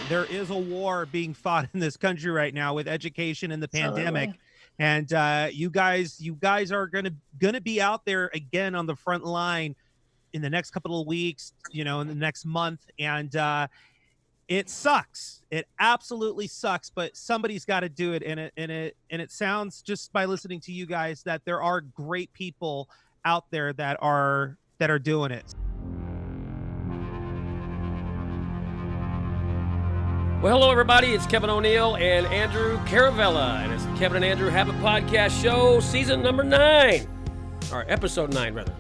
There is a war being fought in this country right now with education and the pandemic, Absolutely. and you guys are gonna be out there again on the front line in the next couple of weeks, in the next month, and it sucks. It absolutely sucks, but somebody's got to do it, and it sounds just by listening to you guys that there are great people out there that are doing it. Well, hello, everybody. It's Kevin O'Neill and Andrew Caravella, and it's Kevin and Andrew Have a Podcast Show, season number 9, or episode 9, rather.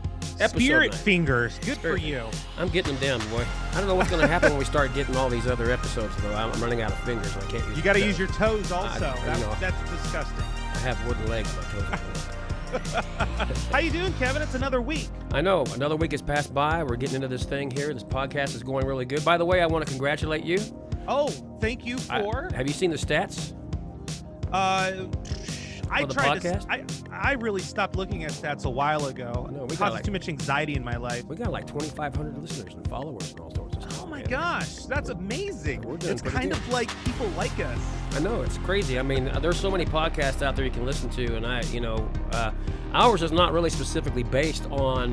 Spirit 9. fingers, good for you. I'm getting them down, boy. I don't know what's going to happen when we start getting all these other episodes, though. I'm running out of fingers. I can't use. You got to use your toes also. I That's disgusting. I have wooden legs. My toes. How you doing, Kevin? It's another week. I know. Another week has passed by. We're getting into this thing here. This podcast is going really good. By the way, I want to congratulate you. Oh, thank you for. Have you seen the stats? I tried podcast? I really stopped looking at stats a while ago. No, it causes too much anxiety in my life. We got like 2,500 listeners and followers and all sorts of stuff. Oh my gosh, that's amazing. It's kind good. of like people like us. I know, it's crazy. I mean, there's so many podcasts out there you can listen to, and ours is not really specifically based on,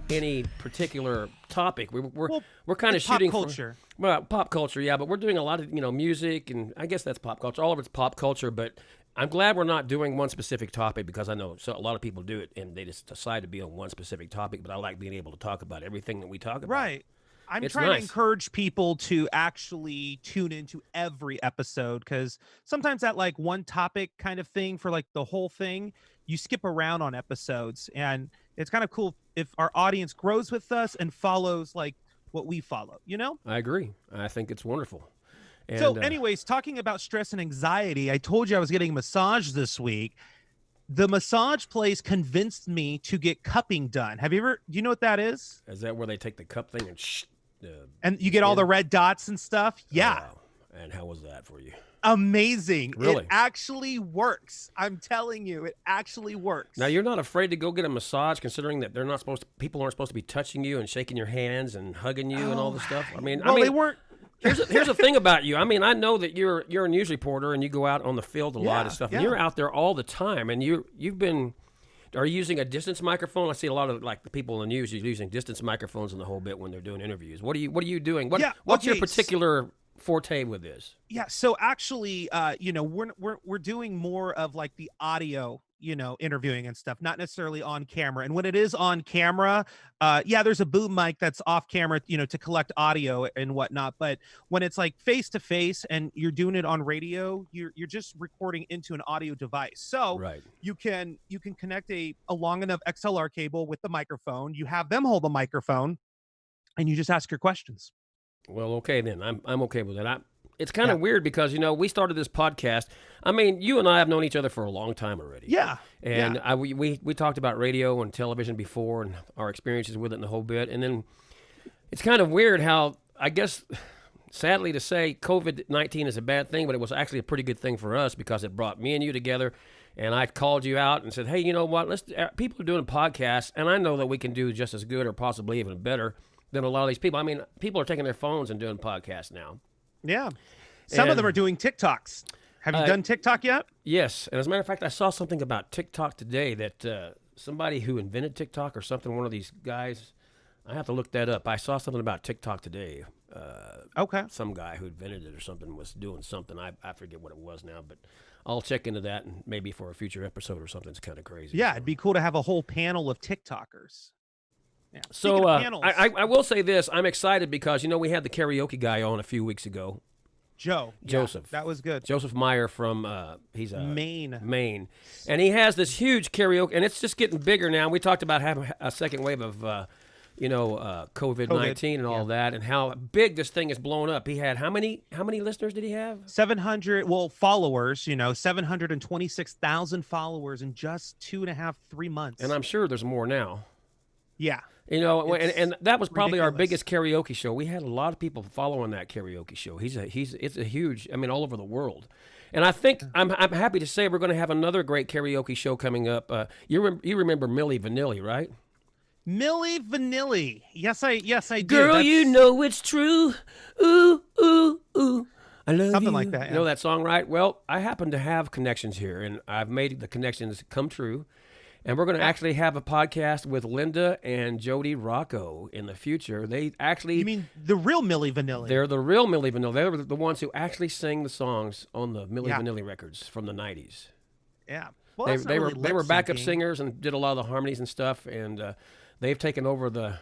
any particular topic. We're kind of shooting pop culture. Pop culture, yeah, but we're doing a lot of, music, and I guess that's pop culture. All of it's pop culture, but I'm glad we're not doing one specific topic, because I know a lot of people do it and they just decide to be on one specific topic, but I like being able to talk about everything that we talk about. Right. I'm trying to encourage people to actually tune into every episode, because sometimes that like one topic kind of thing for like the whole thing, you skip around on episodes, and it's kind of cool if our audience grows with us and follows like what we follow, I agree. I think it's wonderful. And, so anyways, talking about stress and anxiety, I told you I was getting a massage this week. The massage place convinced me to get cupping done. Do you know what that is? Is that where they take the cup thing and you get all the red dots and stuff? Yeah. Oh, and how was that for you? Amazing. Really? It actually works. I'm telling you, it actually works. Now, you're not afraid to go get a massage, considering that people aren't supposed to be touching you and shaking your hands and hugging you and all this stuff? They weren't. Here's the thing about you. I mean, I know that you're a news reporter and you go out on the field a lot and stuff, and you're out there all the time, and you've been. Are you using a distance microphone? I see a lot of like the people in the news using distance microphones in the whole bit when they're doing interviews. What are you doing? What's your particular forte with this? Yeah, so actually, we're doing more of like the audio, interviewing and stuff, not necessarily on camera. And when it is on camera, there's a boom mic that's off camera, to collect audio and whatnot. But when it's like face to face and you're doing it on radio, you're just recording into an audio device. So right. you can connect a long enough XLR cable with the microphone. You have them hold the microphone, and you just ask your questions. Well, okay then. I'm okay with that. It's kind of weird because, we started this podcast. I mean, you and I have known each other for a long time already. Yeah. And we talked about radio and television before and our experiences with it and the whole bit. And then it's kind of weird how, I guess, sadly to say, COVID-19 is a bad thing, but it was actually a pretty good thing for us because it brought me and you together. And I called you out and said, hey, you know what? People are doing podcasts, and I know that we can do just as good or possibly even better than a lot of these people. I mean, people are taking their phones and doing podcasts now. Yeah. Some of them are doing TikToks. Have you done TikTok yet? Yes. And as a matter of fact, I saw something about TikTok today that somebody who invented TikTok or something, one of these guys, I have to look that up. I saw something about TikTok today. Okay. Some guy who invented it or something was doing something. I forget what it was now, but I'll check into that, and maybe for a future episode or something. It's kind of crazy. Yeah, it'd be cool to have a whole panel of TikTokers. Yeah. So I will say this. I'm excited because, we had the karaoke guy on a few weeks ago. Joseph. Yeah, that was good. Joseph Meyer from, he's Maine. And he has this huge karaoke, and it's just getting bigger now. We talked about having a second wave of, COVID-19 and all that, and how big this thing is blown up. He had, how many listeners did he have? 700, followers, 726,000 followers in just 3 months. And I'm sure there's more now. Yeah. And that was probably our biggest karaoke show. We had a lot of people following that karaoke show. It's a huge, all over the world. And I think I'm happy to say we're going to have another great karaoke show coming up. You remember Milli Vanilli, right? Milli Vanilli. Yes, I do. Girl, you That's know it's true. Ooh, ooh, ooh. I love something you. like that. You Yeah. know that song, right? Well, I happen to have connections here, and I've made the connections come true. And we're going to Yeah. actually have a podcast with Linda and Jody Rocco in the future. They You actually, mean the real Milli Vanilli? they're the real Milli Vanilli. They're the ones who actually sing the songs on the Milli Yeah. Vanilli records from the '90s. Yeah. Well, They that's not they really were they lip were backup syncing. singers and did a lot of the harmonies and stuff. And they've taken over the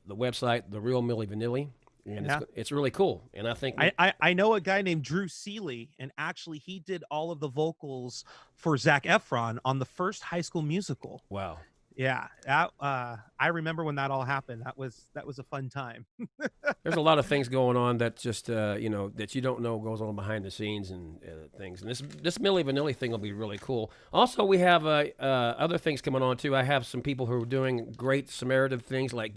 website, the real Milli Vanilli, and Yeah. it's really cool. And I think I know a guy named Drew Seeley, and actually he did all of the vocals for Zac Efron on the first High School Musical. wow. Yeah, that I remember when that all happened. That was a fun time. There's a lot of things going on that just that you don't know goes on behind the scenes and things. And this Milli Vanilli thing will be really cool. Also, we have other things coming on too. I have some people who are doing great Samaritan things like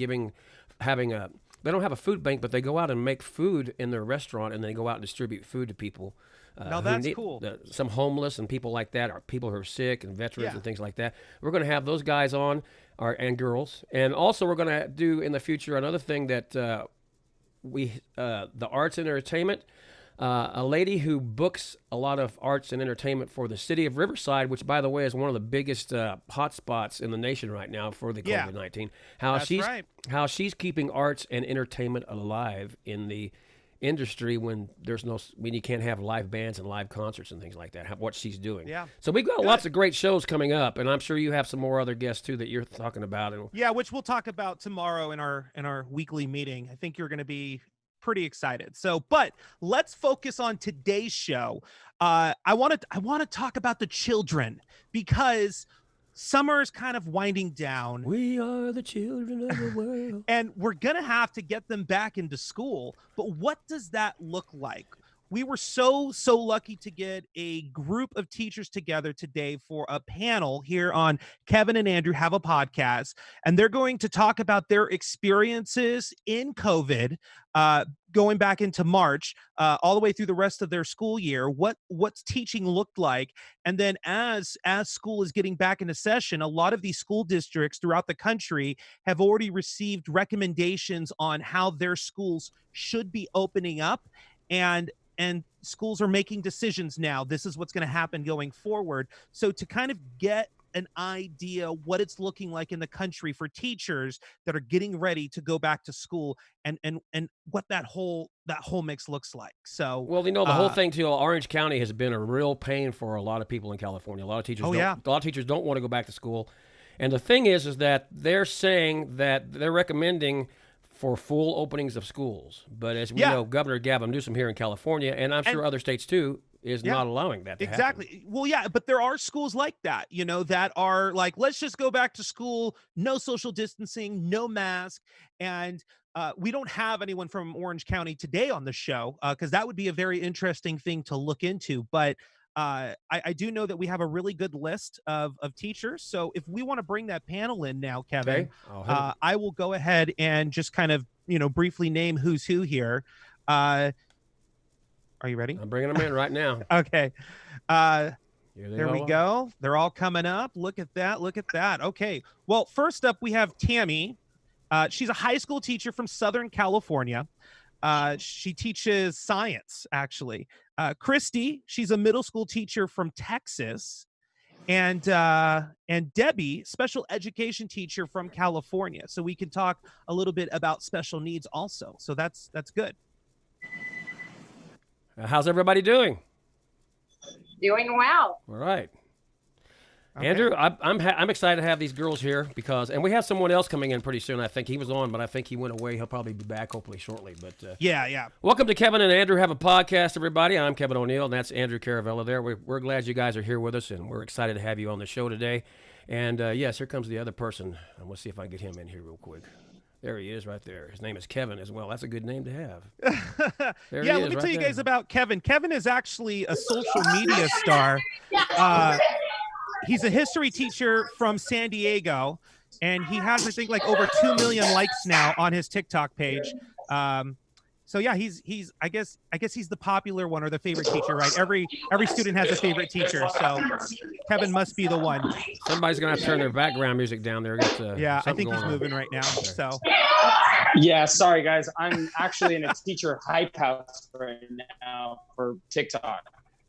having a. They don't have a food bank, but they go out and make food in their restaurant, and they go out and distribute food to people. Now Who that's need, cool. some homeless and people like that, or people who are sick and veterans Yeah. and things like that. We're going to have those guys on, and girls, and also we're going to do in the future another thing that the arts and entertainment. A lady who books a lot of arts and entertainment for the city of Riverside, which, by the way, is one of the biggest hot spots in the nation right now for the Yeah. COVID-19. That's right. How she's keeping arts and entertainment alive in the industry when when you can't have live bands and live concerts and things like that. What she's doing. Yeah. So we've got Good. lots of great shows coming up, and I'm sure you have some more other guests too that you're talking about. And Yeah, which we'll talk about tomorrow in our weekly meeting. I think you're going to be pretty excited. So, but let's focus on today's show. I want to talk about the children because summer is kind of winding down. we are the children of the world. And we're going to have to get them back into school. But what does that look like? We were so lucky to get a group of teachers together today for a panel here on Kevin and Andrew Have a Podcast. And they're going to talk about their experiences in COVID, going back into March, all the way through the rest of their school year, what's teaching looked like. And then as school is getting back into session, a lot of these school districts throughout the country have already received recommendations on how their schools should be opening up. And schools are making decisions now. This is what's going to happen going forward. So to kind of get an idea what it's looking like in the country for teachers that are getting ready to go back to school, and what that whole mix looks like. So Well, the whole thing too. Orange County has been a real pain for a lot of people in California. A lot of teachers. Oh, yeah. A lot of teachers don't want to go back to school, and the thing is that they're saying that they're recommending for full openings of schools. But as we Yeah. know, Governor Gavin Newsom here in California, and I'm sure other states too, is Yeah. not allowing that to happen. Exactly. Well, yeah, but there are schools like that, that are like, let's just go back to school, no social distancing, no mask. And we don't have anyone from Orange County today on the show because that would be a very interesting thing to look into. But I do know that we have a really good list of teachers. So if we want to bring that panel in now, Kevin, Okay. I will go ahead and just kind of, briefly name who's who here. Are you ready? I'm bringing them in right now. Okay. Here they There all we are. go. They're all coming up. Look at that. Look at that. Okay. Well, first up, we have Tammy. She's a high school teacher from Southern California. She teaches science, actually. Christy, she's a middle school teacher from Texas. And Debbie, special education teacher from California. So we can talk a little bit about special needs also. So that's good. How's everybody doing? Doing well. All right. Okay. Andrew, I'm excited to have these girls here and we have someone else coming in pretty soon. I think he was on, but I think he went away. He'll probably be back hopefully shortly. But Yeah. welcome to Kevin and Andrew Have a Podcast, everybody. I'm Kevin O'Neill, and that's Andrew Caravella there. We're glad you guys are here with us, and we're excited to have you on the show today. And yes, here comes the other person. I'm going to see if I can get him in here real quick. There he is right there. His name is Kevin as well. That's a good name to have. There he Yeah, is let me right tell you there. guys about Kevin. Kevin is actually a social media star. He's a history teacher from San Diego, and he has, I think, like over 2 million likes now on his TikTok page. So yeah, he's I guess he's the popular one or the favorite teacher, right? Every student has a favorite teacher, so Kevin must be the one. Somebody's gonna have to turn their background music down there. Got Yeah, I something think he's going on. moving right now. So Yeah, sorry guys. I'm actually in a teacher hype house right now for TikTok.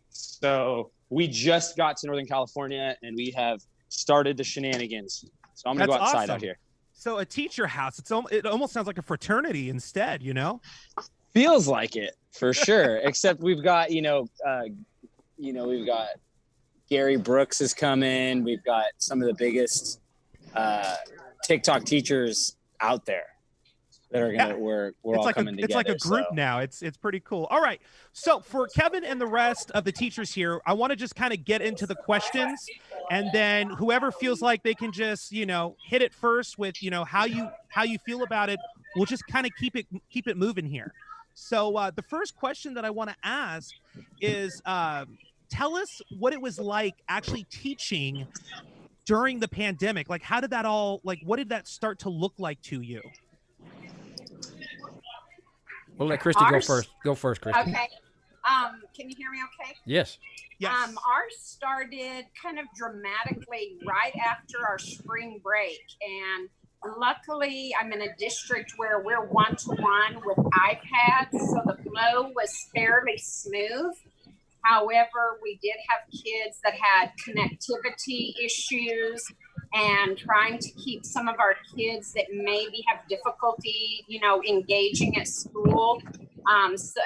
So we just got to Northern California and we have started the shenanigans. So I'm gonna that's go outside awesome. out here. So a teacher house, it almost sounds like a fraternity instead, you know? Feels like it for sure. Except we've got, we've got Gary Brooks is coming. We've got some of the biggest TikTok teachers out there that are gonna we're all like coming together. It's like a group now. It's pretty cool. All right. So for Kevin and the rest of the teachers here, I want to just kind of get into the questions, and then whoever feels like they can just hit it first with how you feel about it. We'll just kind of keep it moving here. So the first question that I want to ask is, tell us what it was like actually teaching during the pandemic. Like, how did that all what did that start to look like to you? We'll let Christy go first. Go first, Christy. Okay. Can you hear me okay? Yes. Yes. Ours started kind of dramatically right after our spring break. And luckily, I'm in a district where we're one-to-one with iPads, so the flow was fairly smooth. However, we did have kids that had connectivity issues and trying to keep some of our kids that maybe have difficulty, engaging at school. So,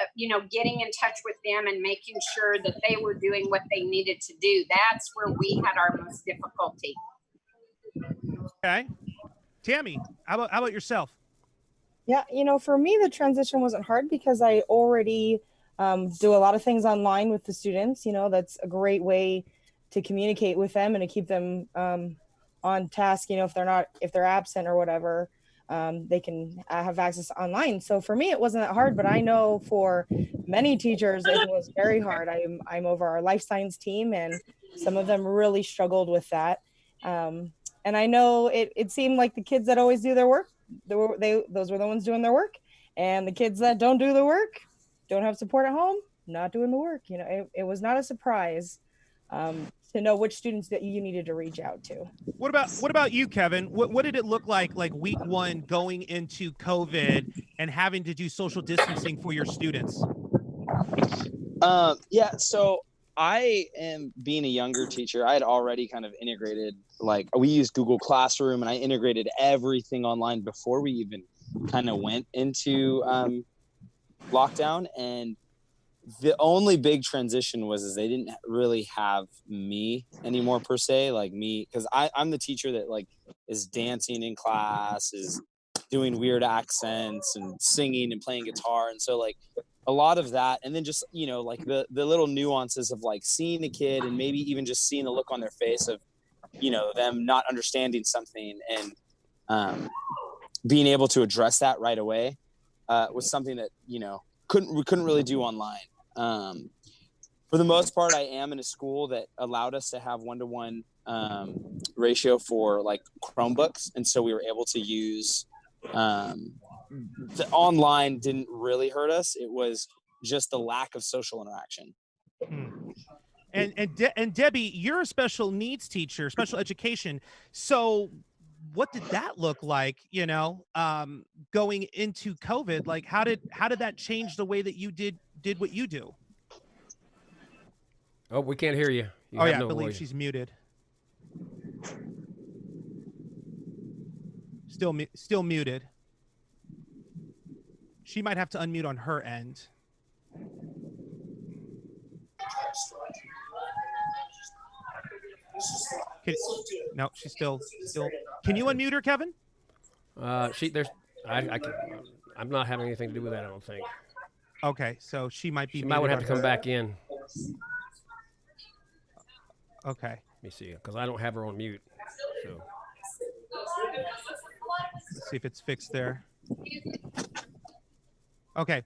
getting in touch with them and making sure that they were doing what they needed to do. That's where we had our most difficulty. Okay. Tammy, how about yourself? Yeah, for me, the transition wasn't hard because I already do a lot of things online with the students. That's a great way to communicate with them and to keep them on task. If they're absent or whatever, they can have access online. So for me, it wasn't that hard, but I know for many teachers, it was very hard. I'm over our life science team, and some of them really struggled with that. And I know it seemed like the kids that always do their work, those were the ones doing their work, and the kids that don't do the work, don't have support at home, not doing the work. It was not a surprise to know which students that you needed to reach out to. What about you, Kevin? What did it look like week one going into COVID and having to do social distancing for your students? Yeah, so I am being a younger teacher. I had already kind of integrated, we used Google Classroom, and I integrated everything online before we even kind of went into lockdown. And the only big transition was they didn't really have me anymore per se, because I'm the teacher that is dancing in class, is doing weird accents and singing and playing guitar. And so a lot of that, and then just the little nuances of seeing a kid and maybe even just seeing the look on their face of them not understanding something, and being able to address that right away was something that we couldn't really do online. For the most part, I am in a school that allowed us to have 1-to-1 ratio for Chromebooks, and so we were able to use the online. Didn't really hurt us. It was just the lack of social interaction. And Debbie, you're a special needs teacher, special education. So what did that look like, going into COVID? How did that change the way that you did what you do? Oh, we can't hear you. I believe she's muted. Still muted. She might have to unmute on her end. No, she's still. Can you unmute her, Kevin? I'm not having anything to do with that, I don't think. Okay, so she might be. She might have to come back in. Okay. Let me see, because I don't have her on mute. So let's see if it's fixed there. Okay,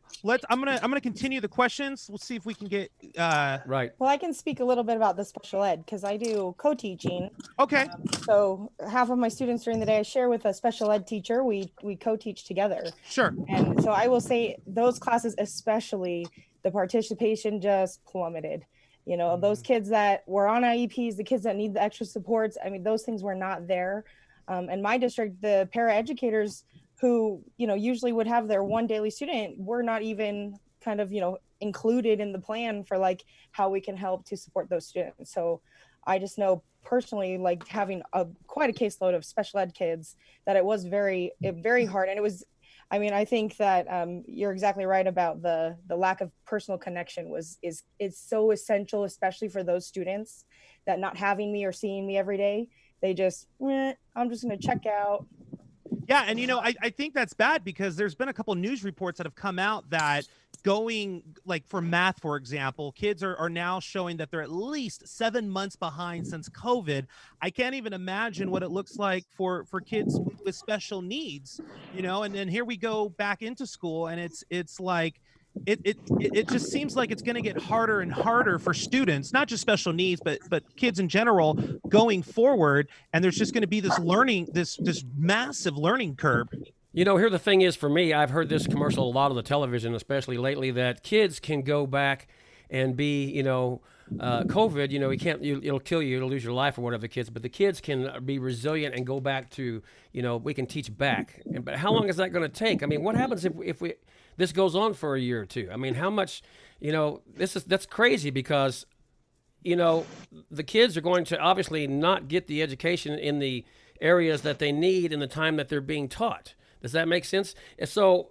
I'm gonna continue the questions. We'll see if we can get Right. Well, I can speak a little bit about the special ed because I do co-teaching. Okay. So half of my students during the day I share with a special ed teacher. We co-teach together. Sure. And so I will say those classes, especially, the participation just plummeted. You know, those kids that were on IEPs, the kids that need the extra supports, I mean, those things were not there. In my district, the paraeducators who, you know, usually would have their one daily student were not even kind of, you know, included in the plan for like how we can help to support those students. So I just know personally, like having quite a caseload of special ed kids, that it was very hard. And it was, I mean, I think that you're exactly right about the lack of personal connection is so essential, especially for those students that not having me or seeing me every day, they just, I'm just going to check out. Yeah, and you know, I think that's bad because there's been a couple news reports that have come out that going like for math, for example, kids are now showing that they're at least 7 months behind since COVID. I can't even imagine what it looks like for kids with special needs, you know, and then here we go back into school and it's like it just seems like it's going to get harder and harder for students, not just special needs, but kids in general going forward. And there's just going to be this learning, this massive learning curve. You know, here the thing is for me, I've heard this commercial a lot on the television, especially lately, that kids can go back and be, you know, COVID, you know, it'll kill you, it'll lose your life or whatever the kids, but the kids can be resilient and go back to, you know, we can teach back. But how long is that going to take? I mean, what happens if this goes on for a year or two? I mean, how much, you know, that's crazy because, you know, the kids are going to obviously not get the education in the areas that they need in the time that they're being taught. Does that make sense? And so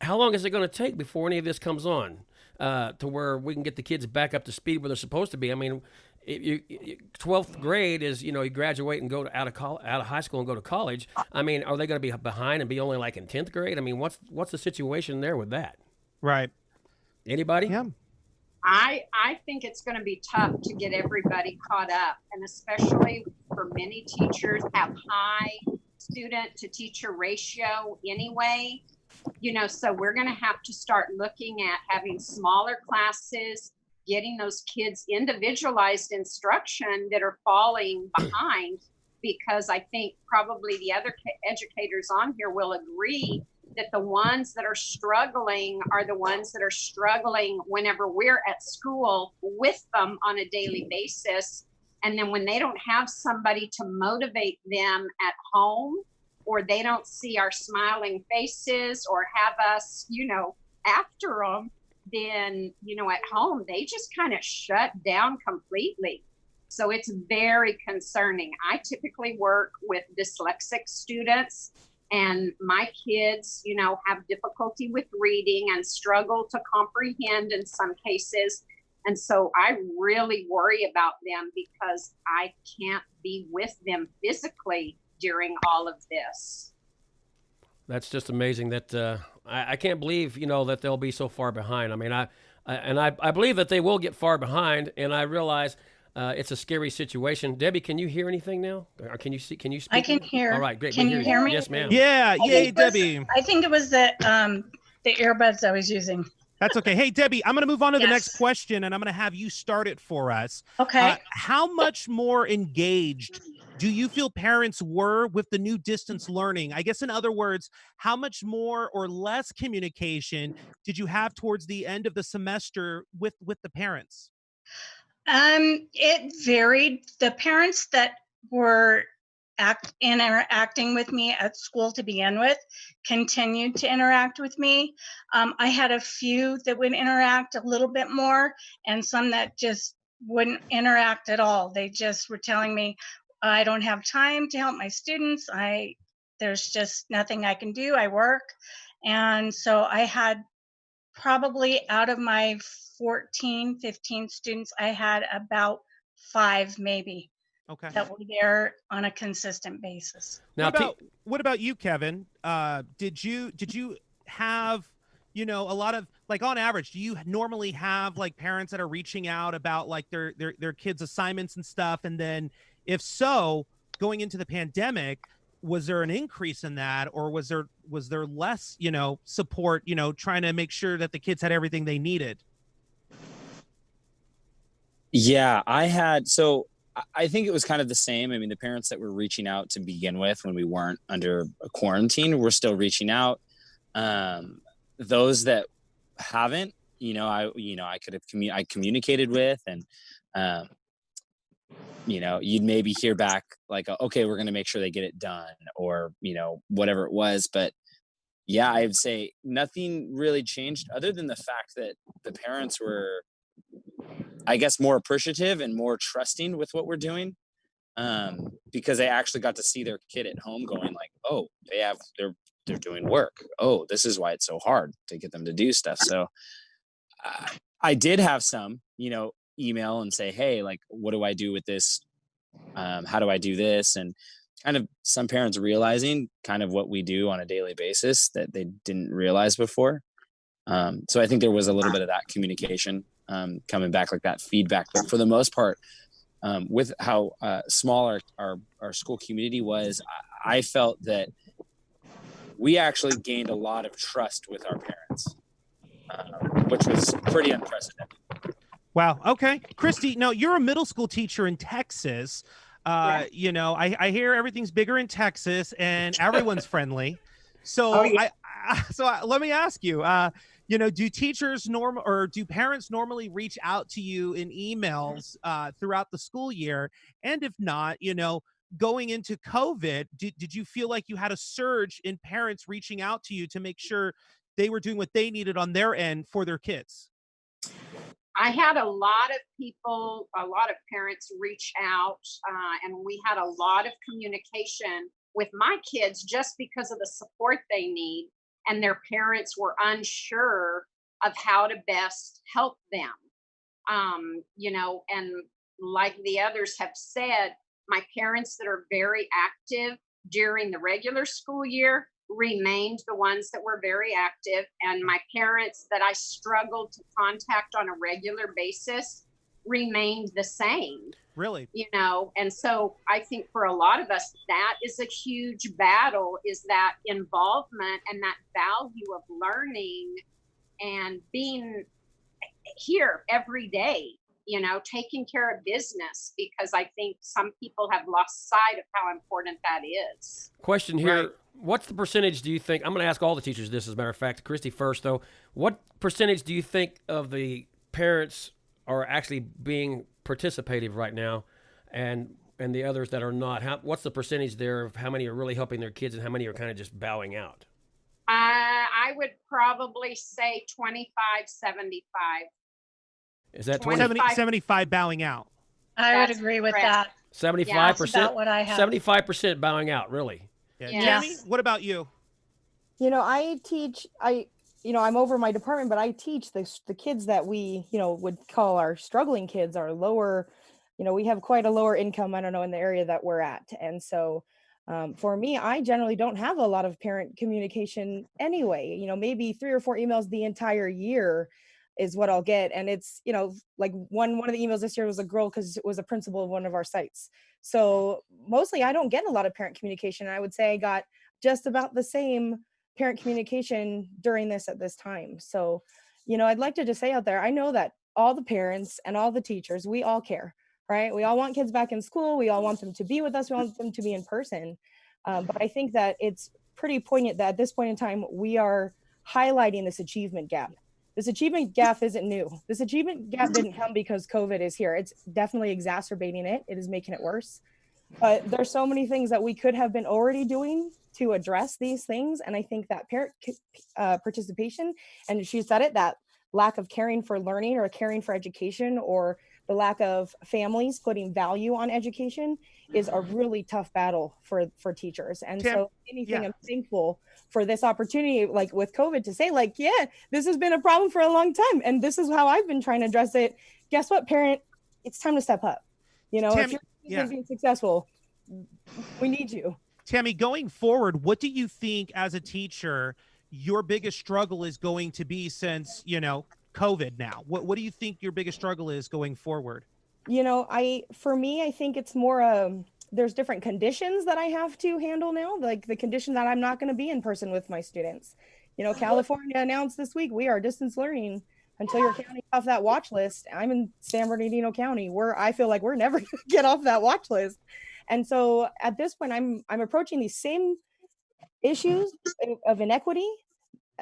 how long is it going to take before any of this comes on to where we can get the kids back up to speed where they're supposed to be? I mean, 12th grade is, you know, you graduate and go out of high school and go to college. I mean, are they going to be behind and be only like in 10th grade? I mean, what's the situation there with that? Right. Anybody? Yeah. I think it's going to be tough to get everybody caught up, and especially for many teachers have high student to teacher ratio anyway, you know, so we're going to have to start looking at having smaller classes, getting those kids individualized instruction that are falling behind, because I think probably the other educators on here will agree that the ones that are struggling are the ones that are struggling whenever we're at school with them on a daily basis. And then when they don't have somebody to motivate them at home, or they don't see our smiling faces or have us, you know, after them, then, you know, at home, they just kind of shut down completely. So it's very concerning. I typically work with dyslexic students, and my kids, you know, have difficulty with reading and struggle to comprehend in some cases. And so I really worry about them because I can't be with them physically during all of this. That's just amazing that I can't believe, you know, that they'll be so far behind. I mean, I believe that they will get far behind, and I realize it's a scary situation. Debbie, can you hear anything now? Or can you see? Can you speak? I can hear. All right, great. Can you hear me? Yes, ma'am. Yeah. Yay, Debbie. I think it was the earbuds I was using. That's okay. Hey, Debbie, I'm going to move on to the Yes. next question, and I'm going to have you start it for us. Okay. How much more engaged do you feel parents were with the new distance learning? I guess, in other words, how much more or less communication did you have towards the end of the semester with the parents? It varied. The parents that were interacting with me at school to begin with continued to interact with me. I had a few that would interact a little bit more, and some that just wouldn't interact at all. They just were telling me, I don't have time to help my students. There's just nothing I can do. I work. And so I had probably out of my 14, 15 students, I had about 5 maybe Okay. that were there on a consistent basis. Now, What about you, Kevin? Did you have, you know, a lot of, like, on average, do you normally have like parents that are reaching out about like their kids' assignments and stuff? And then if so, going into the pandemic, was there an increase in that, or was there less, support, trying to make sure that the kids had everything they needed? Yeah, I think it was kind of the same. I mean, the parents that were reaching out to begin with when we weren't under a quarantine were still reaching out. Those that haven't, I could have I communicated with, and um, you'd maybe hear back like, okay, we're going to make sure they get it done, or whatever it was. But yeah, I'd say nothing really changed other than the fact that the parents were, I guess, more appreciative and more trusting with what we're doing, because they actually got to see their kid at home going like, oh, they're doing work. Oh, this is why it's so hard to get them to do stuff. So I did have some, email and say, hey, like, what do I do with this? How do I do this? And kind of some parents realizing kind of what we do on a daily basis that they didn't realize before. So I think there was a little bit of that communication coming back, like that feedback. But for the most part, with how small our school community was, I felt that we actually gained a lot of trust with our parents, which was pretty unprecedented. Wow. Okay. Christy, no, you're a middle school teacher in Texas. Yeah. I hear everything's bigger in Texas and everyone's friendly. So Oh, yeah. let me ask you, do teachers or do parents normally reach out to you in emails throughout the school year? And if not, going into COVID, did you feel like you had a surge in parents reaching out to you to make sure they were doing what they needed on their end for their kids? I had a lot of people, a lot of parents reach out, and we had a lot of communication with my kids just because of the support they need. And their parents were unsure of how to best help them. And like the others have said, my parents that are very active during the regular school year remained the ones that were very active, and my parents that I struggled to contact on a regular basis remained the same. Really? And so I think for a lot of us, that is a huge battle, is that involvement and that value of learning and being here every day, taking care of business, because I think some people have lost sight of how important that is. Question here. Right. What's the percentage do you think? I'm going to ask all the teachers this, as a matter of fact. Christy first, though. What percentage do you think of the parents are actually being participative right now, and the others that are not? What's the percentage there of how many are really helping their kids and how many are kind of just bowing out? I would probably say 25, 75. Is that 75 bowing out? I would That's agree with correct. that. 75%? That's about what I have. 75% bowing out, really? Yeah. Yes. Tammy, what about you? I teach, I'm over my department, but I teach the kids that we, would call our struggling kids, our lower, we have quite a lower income, I don't know, in the area that we're at. And so for me, I generally don't have a lot of parent communication anyway, maybe 3 or 4 emails the entire year is what I'll get. And it's, like one of the emails this year was a girl because it was a principal of one of our sites. So mostly I don't get a lot of parent communication. I would say I got just about the same parent communication during this at this time. So, I'd like to just say out there, I know that all the parents and all the teachers, we all care, right? We all want kids back in school. We all want them to be with us. We want them to be in person. But I think that it's pretty poignant that at this point in time, we are highlighting this achievement gap. This achievement gap isn't new. This achievement gap didn't come because COVID is here. It's definitely exacerbating it. It is making it worse. But there's so many things that we could have been already doing to address these things. And I think that parent participation, and she said it, that lack of caring for learning or caring for education, or the lack of families putting value on education, is a really tough battle for teachers. And so anything, I'm thankful for this opportunity, like with COVID, to say like, yeah, this has been a problem for a long time. And this is how I've been trying to address it. Guess what, parent? It's time to step up. Tammy, if you're being successful, we need you. Tammy, going forward, what do you think as a teacher your biggest struggle is going to be since, COVID now? What do you think your biggest struggle is going forward? For me, I think it's more there's different conditions that I have to handle now, like the condition that I'm not going to be in person with my students. You know, California announced this week we are distance learning until your county off that watch list. I'm in San Bernardino County, where I feel like we're never going to get off that watch list. And so at this point, I'm approaching these same issues of inequity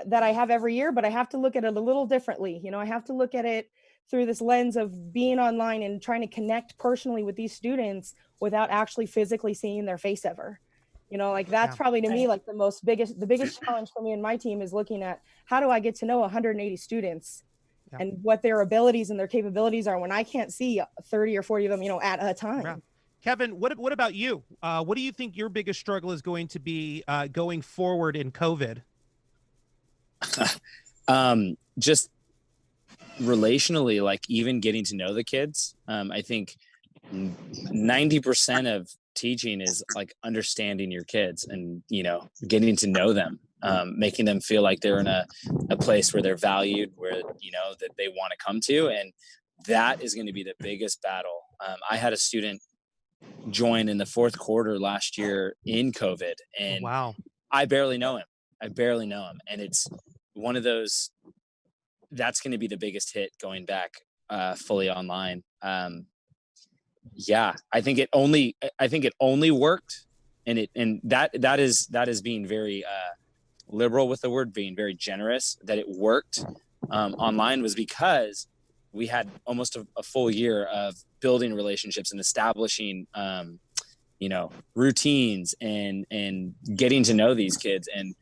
that I have every year, but I have to look at it a little differently. You know, I have to look at it through this lens of being online and trying to connect personally with these students without actually physically seeing their face ever. You know, like that's probably to me like the biggest challenge for me and my team is looking at how do I get to know 180 students and what their abilities and their capabilities are when I can't see 30 or 40 of them, you know, at a time. Yeah. Kevin, what about you? What do you think your biggest struggle is going to be going forward in COVID? Just relationally, like even getting to know the kids. I think 90% of teaching is like understanding your kids and, you know, getting to know them, making them feel like they're in a place where they're valued, where, you know, that they want to come to. And that is going to be the biggest battle. I had a student join in the fourth quarter last year in COVID, and wow, I barely know him. And it's one of those, that's going to be the biggest hit going back fully online. Yeah, I think it only worked, and that is being very liberal with the word, being very generous, that it worked online was because we had almost a full year of building relationships and establishing you know, routines and getting to know these kids, and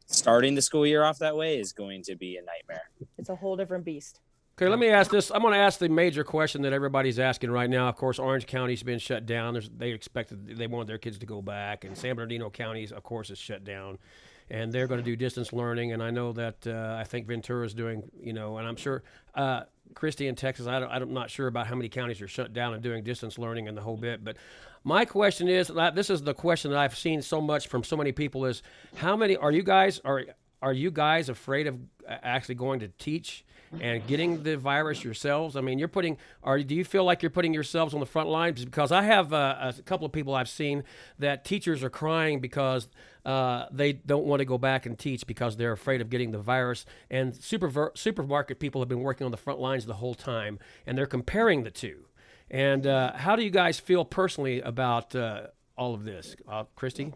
starting the school year off that way is going to be a nightmare. It's a whole different beast. Okay, let me ask this. I'm going to ask the major question that everybody's asking right now. Of course, Orange County's been shut down. They want their kids to go back, and San Bernardino County, of course, is shut down, and they're going to do distance learning. And I know that I think Ventura's doing, you know, and I'm sure Christie in Texas. I'm not sure about how many counties are shut down and doing distance learning and the whole bit. But my question is, this is the question that I've seen so much from so many people: is how many are you guys afraid of actually going to teach and getting the virus yourselves? I mean, do you feel like you're putting yourselves on the front lines? Because I have a couple of people I've seen that teachers are crying because they don't want to go back and teach because they're afraid of getting the virus. And supermarket people have been working on the front lines the whole time, and they're comparing the two. And how do you guys feel personally about all of this? Christy?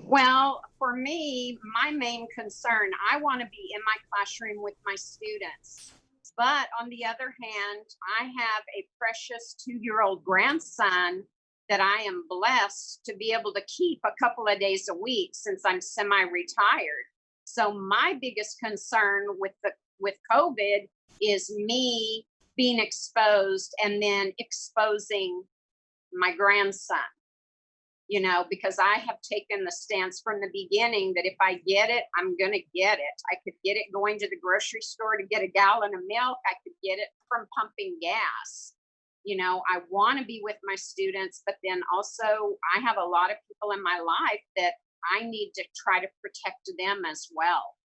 Well, for me, my main concern, I want to be in my classroom with my students. But on the other hand, I have a precious 2-year-old grandson that I am blessed to be able to keep a couple of days a week since I'm semi-retired. So my biggest concern with COVID is me being exposed and then exposing my grandson. You know, because I have taken the stance from the beginning that if I get it, I'm going to get it. I could get it going to the grocery store to get a gallon of milk. I could get it from pumping gas. You know, I want to be with my students, but then also I have a lot of people in my life that I need to try to protect them as well.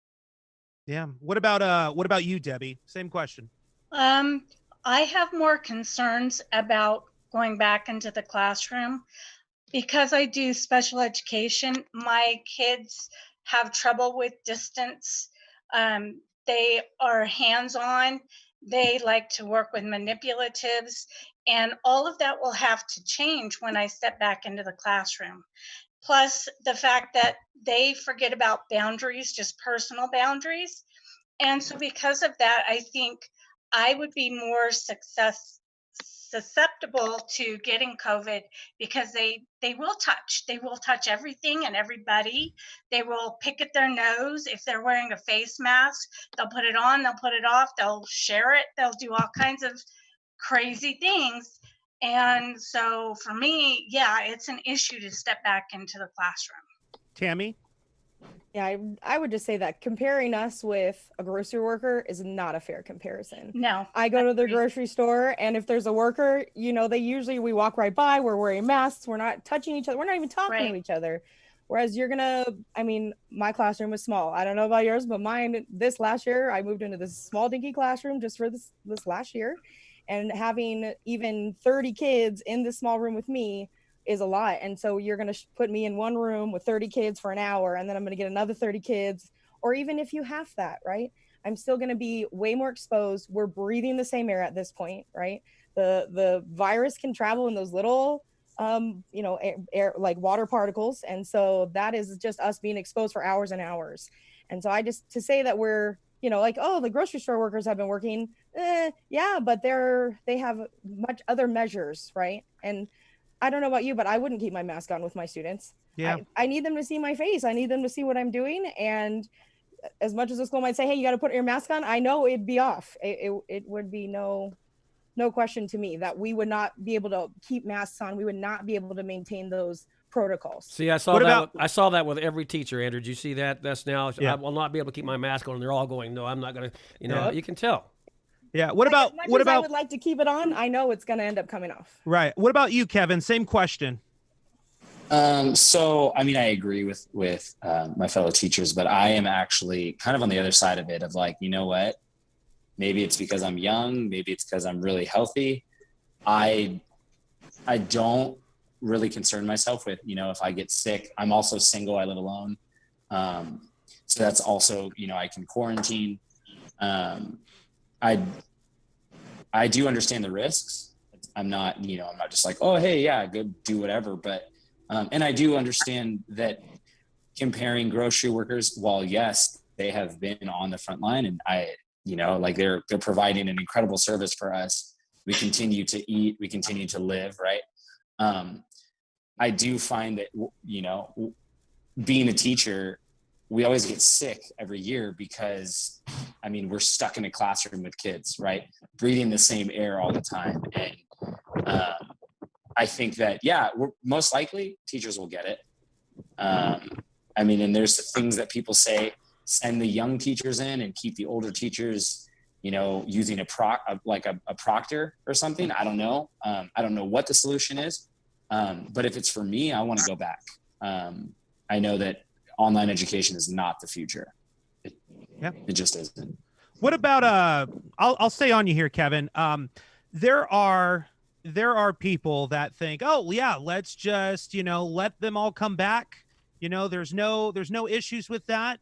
Yeah. What about you, Debbie? Same question. I have more concerns about going back into the classroom. Because I do special education, my kids have trouble with distance. They are hands-on. They like to work with manipulatives. And all of that will have to change when I step back into the classroom. Plus the fact that they forget about boundaries, just personal boundaries. And so because of that, I think I would be more susceptible to getting COVID because they will touch everything and everybody. They will pick at their nose. If they're wearing a face mask, they'll put it on, they'll put it off, they'll share it, they'll do all kinds of crazy things. And so for me, yeah, it's an issue to step back into the classroom. Tammy? Yeah, I would just say that comparing us with a grocery worker is not a fair comparison. No. I go to the grocery store, and if there's a worker, you know, we walk right by, we're wearing masks, we're not touching each other, we're not even talking to each other. Whereas my classroom was small. I don't know about yours, but mine, this last year, I moved into this small dinky classroom just for this last year. And having even 30 kids in this small room with me, is a lot. And so you're going to put me in one room with 30 kids for an hour, and then I'm going to get another 30 kids, or even if you half that, right? I'm still going to be way more exposed. We're breathing the same air at this point, right? The virus can travel in those little air, like water particles, and so that is just us being exposed for hours and hours. And so I just, to say that we're, like, oh, the grocery store workers have been working, yeah, but they have much other measures, right? And I don't know about you, but I wouldn't keep my mask on with my students. Yeah. I need them to see my face. I need them to see what I'm doing. And as much as the school might say, hey, you got to put your mask on, I know it'd be off. It would be no question to me that we would not be able to keep masks on. We would not be able to maintain those protocols. See, I saw I saw that with every teacher, Andrew. Did you see that? That's now, I will not be able to keep my mask on. And they're all going, no, I'm not going to, you can tell. Yeah. What about I would like to keep it on, I know it's going to end up coming off. Right. What about you, Kevin? Same question. So, I mean, I agree with my fellow teachers, but I am actually kind of on the other side of it, of like, you know what? Maybe it's because I'm young. Maybe it's because I'm really healthy. I don't really concern myself with, if I get sick. I'm also single. I live alone. So that's also, I can quarantine. I do understand the risks. I'm not just like, oh, hey, yeah, go do whatever. But, and I do understand that comparing grocery workers, while yes, they have been on the front line, and like they're providing an incredible service for us. We continue to eat, we continue to live, right? I do find that, being a teacher, we always get sick every year because, we're stuck in a classroom with kids, right? Breathing the same air all the time. And I think that, we're most likely teachers will get it. And there's the things that people say, send the young teachers in and keep the older teachers, using a proctor or something. I don't know. I don't know what the solution is. But if it's for me, I want to go back. I know that online education is not the future. It just isn't. What about I'll stay on you here, Kevin. There are people that think, oh yeah, let's just let them all come back. There's no issues with that.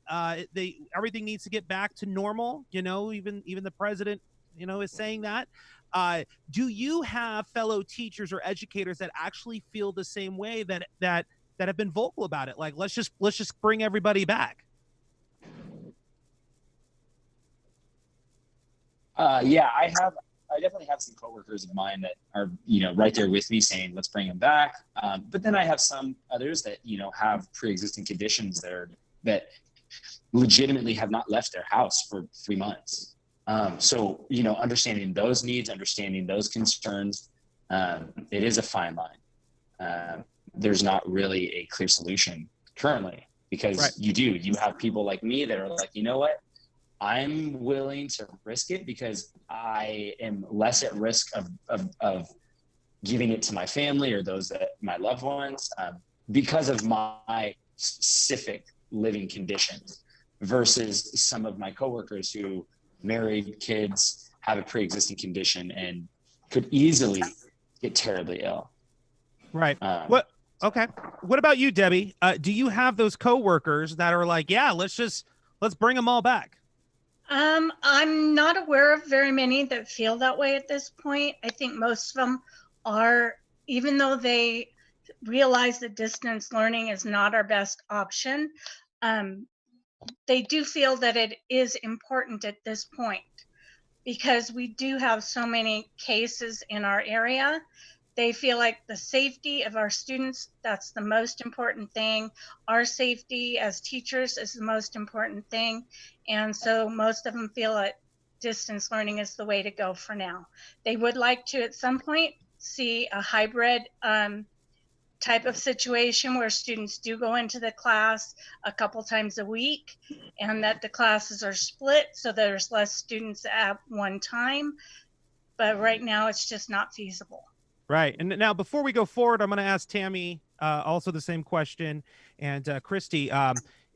Everything needs to get back to normal. Even the president is saying that. Do you have fellow teachers or educators that actually feel the same way, that have been vocal about it? Like, let's just bring everybody back. I definitely have some coworkers of mine that are, right there with me saying, let's bring them back. But then I have some others that, have pre-existing conditions that legitimately have not left their house for 3 months. So, understanding those needs, understanding those concerns, it is a fine line. There's not really a clear solution currently, because right. You have people like me that are like, you know what? I'm willing to risk it because I am less at risk of giving it to my family or those that my loved ones, because of my specific living conditions, versus some of my coworkers who married, kids, have a pre-existing condition and could easily get terribly ill. Right. Okay. What about you, Debbie? Do you have those coworkers that are like, yeah, let's bring them all back? I'm not aware of very many that feel that way at this point. I think most of them are, even though they realize that distance learning is not our best option, they do feel that it is important at this point, because we do have so many cases in our area. They feel like the safety of our students, that's the most important thing. Our safety as teachers is the most important thing. And so most of them feel that distance learning is the way to go for now. They would like to, at some point, see a hybrid type of situation where students do go into the class a couple times a week, and that the classes are split so there's less students at one time. But right now it's just not feasible. Right. And now, before we go forward, I'm going to ask Tammy also the same question. And Christy,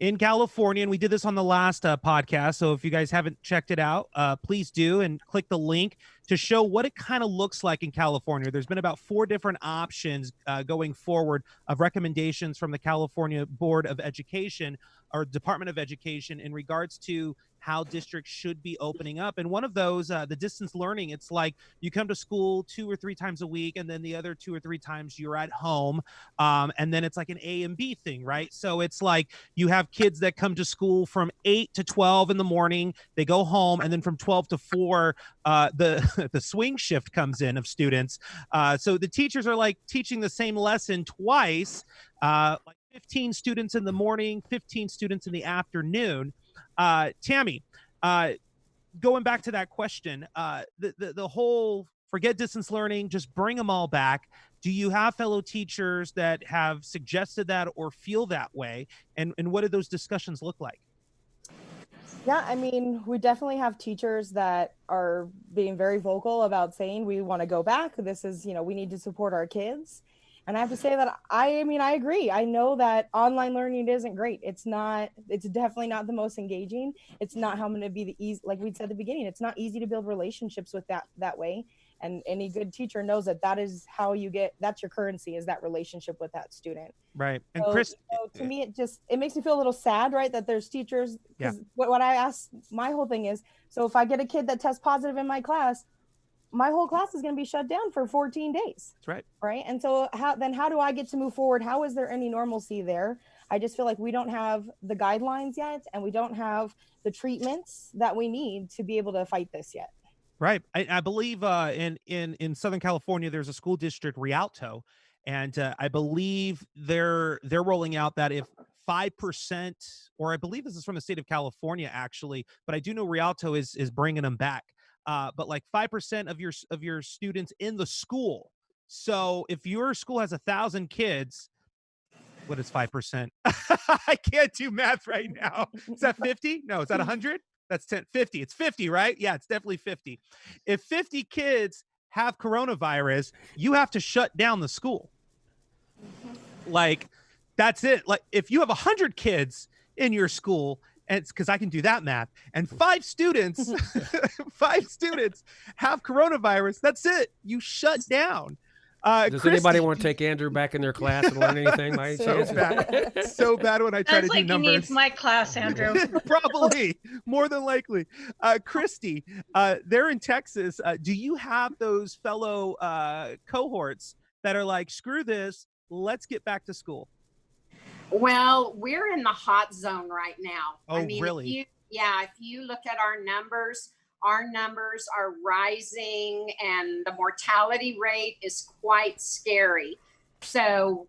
in California, and we did this on the last podcast. So if you guys haven't checked it out, please do and click the link to show what it kind of looks like in California. There's been about 4 different options going forward of recommendations from the California Board of Education or Department of Education in regards to how districts should be opening up. And one of those, the distance learning, it's like you come to school 2 or 3 times a week, and then the other 2 or 3 times you're at home. And then it's like an A and B thing, right? So it's like you have kids that come to school from 8 to 12 in the morning, they go home, and then from 12 to 4, the swing shift comes in of students. So the teachers are like teaching the same lesson twice, like 15 students in the morning, 15 students in the afternoon. Tammy, going back to that question, the whole forget distance learning, just bring them all back. Do you have fellow teachers that have suggested that or feel that way? And what do those discussions look like? Yeah, I mean, we definitely have teachers that are being very vocal about saying we want to go back. This is, we need to support our kids. And I have to say that I agree. I know that online learning isn't great. It's definitely not the most engaging. It's not how I'm going to be the easy, like we said at the beginning, it's not easy to build relationships with that way. And any good teacher knows that is how that's your currency, is that relationship with that student. Right. And Chris, to me, it makes me feel a little sad, right? That there's teachers, because what I ask, my whole thing is, so if I get a kid that tests positive in my class, my whole class is going to be shut down for 14 days. That's right. Right. And so how do I get to move forward? How is there any normalcy there? I just feel like we don't have the guidelines yet, and we don't have the treatments that we need to be able to fight this yet. Right. I believe in Southern California, there's a school district, Rialto, and I believe they're rolling out that if 5%, or I believe this is from the state of California actually, but I do know Rialto is bringing them back. But like 5% of your students in the school. So if your school has 1,000 kids, what is 5%? I can't do math right now. Is that 50? No, is that 100? That's 10, 50. It's 50, right? Yeah, it's definitely 50. If 50 kids have coronavirus, you have to shut down the school. Like, that's it. Like, if you have 100 kids in your school, and it's because I can do that math, and 5 students, 5 students have coronavirus, that's it. You shut down. Does anybody want to take Andrew back in their class and learn anything? So bad when I try to do numbers. He needs my class, Andrew. Probably, more than likely. Christy, they're in Texas. Do you have those fellow cohorts that are like, screw this, let's get back to school? Well, we're in the hot zone right now. Oh, I mean, really? If you look at our numbers are rising, and the mortality rate is quite scary. So,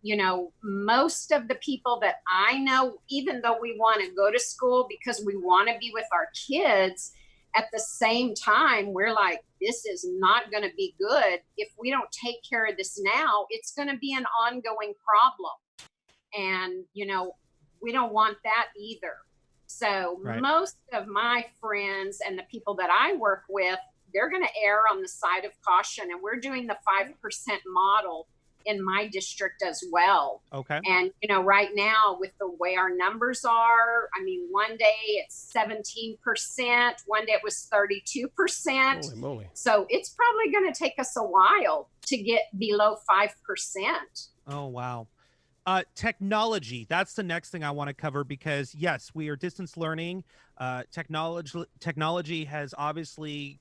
most of the people that I know, even though we want to go to school because we want to be with our kids, at the same time, we're like, this is not going to be good. If we don't take care of this now, it's going to be an ongoing problem. And, we don't want that either. So most of my friends and the people that I work with, they're going to err on the side of caution. And we're doing the 5% model in my district as well. Okay. And, right now with the way our numbers are, I mean, one day it's 17%, one day it was 32%. Holy moly. So it's probably going to take us a while to get below 5%. Oh, wow. Technology. That's the next thing I want to cover, because yes, we are distance learning. Technology has obviously,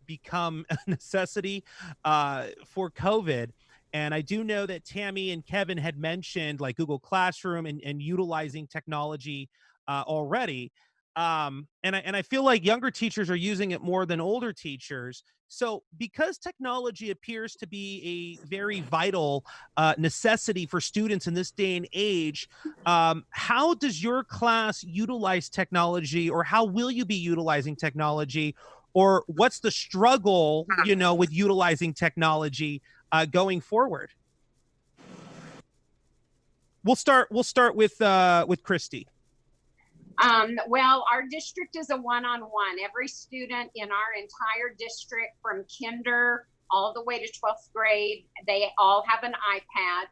become a necessity for COVID. And I do know that Tammy and Kevin had mentioned like Google Classroom and utilizing technology already. And I feel like younger teachers are using it more than older teachers. So because technology appears to be a very vital necessity for students in this day and age, how does your class utilize technology, or how will you be utilizing technology, or what's the struggle, with utilizing technology going forward? We'll start with Christy. Well, our district is a one-on-one. Every student in our entire district, from kinder all the way to 12th grade, they all have an iPad.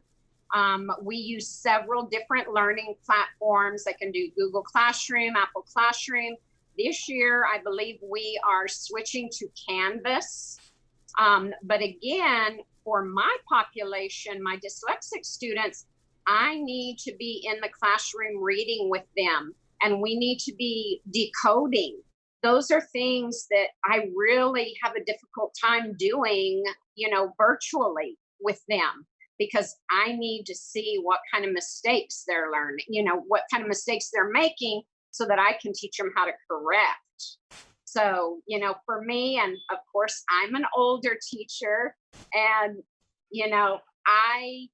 We use several different learning platforms. I can do Google Classroom, Apple Classroom. This year, I believe we are switching to Canvas. But again, for my population, my dyslexic students, I need to be in the classroom reading with them, and we need to be decoding. Those are things that I really have a difficult time doing, virtually with them, because I need to see what kind of mistakes they're learning, what kind of mistakes they're making, so that I can teach them how to correct. So, for me, and of course, I'm an older teacher, and, I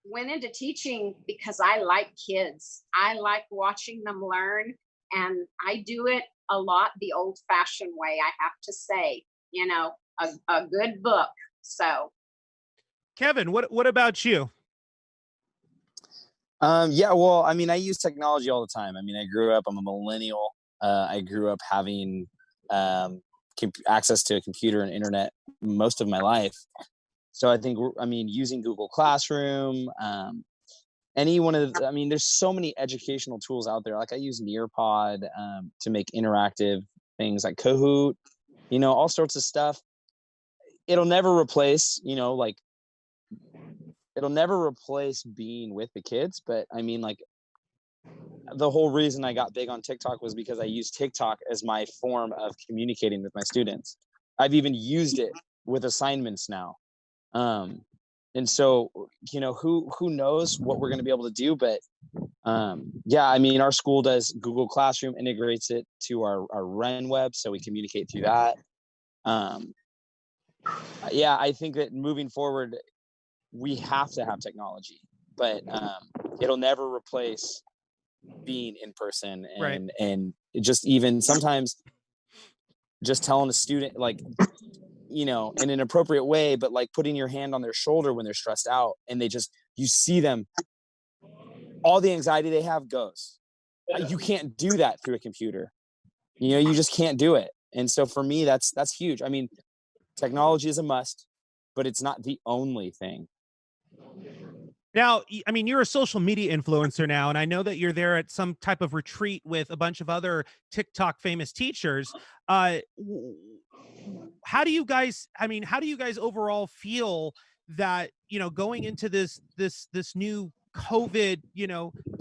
went into teaching because I like kids. I like watching them learn, and I do it a lot the old fashioned way, I have to say, a good book. So, Kevin, what about you? Yeah, well, I mean, I use technology all the time. I mean, I'm a millennial. I grew up having access to a computer and internet most of my life. So using Google Classroom, there's so many educational tools out there. Like I use Nearpod to make interactive things like Kahoot, all sorts of stuff. It'll never replace, it'll never replace being with the kids. But I mean, like, the whole reason I got big on TikTok was because I use TikTok as my form of communicating with my students. I've even used it with assignments now. And so, who knows what we're going to be able to do, but yeah, I mean, our school does Google Classroom, integrates it to our Ren web, so we communicate through that. Yeah, I think that moving forward, we have to have technology, but it'll never replace being in person, and just even sometimes just telling a student, like, in an appropriate way, but like putting your hand on their shoulder when they're stressed out, and you see them, all the anxiety they have goes. You can't do that through a computer. You just can't do it. And so for me, that's huge. I mean, technology is a must, but it's not the only thing. Now, I mean, you're a social media influencer now, and I know that you're there at some type of retreat with a bunch of other TikTok famous teachers. How do you guys overall feel that, going into this new COVID,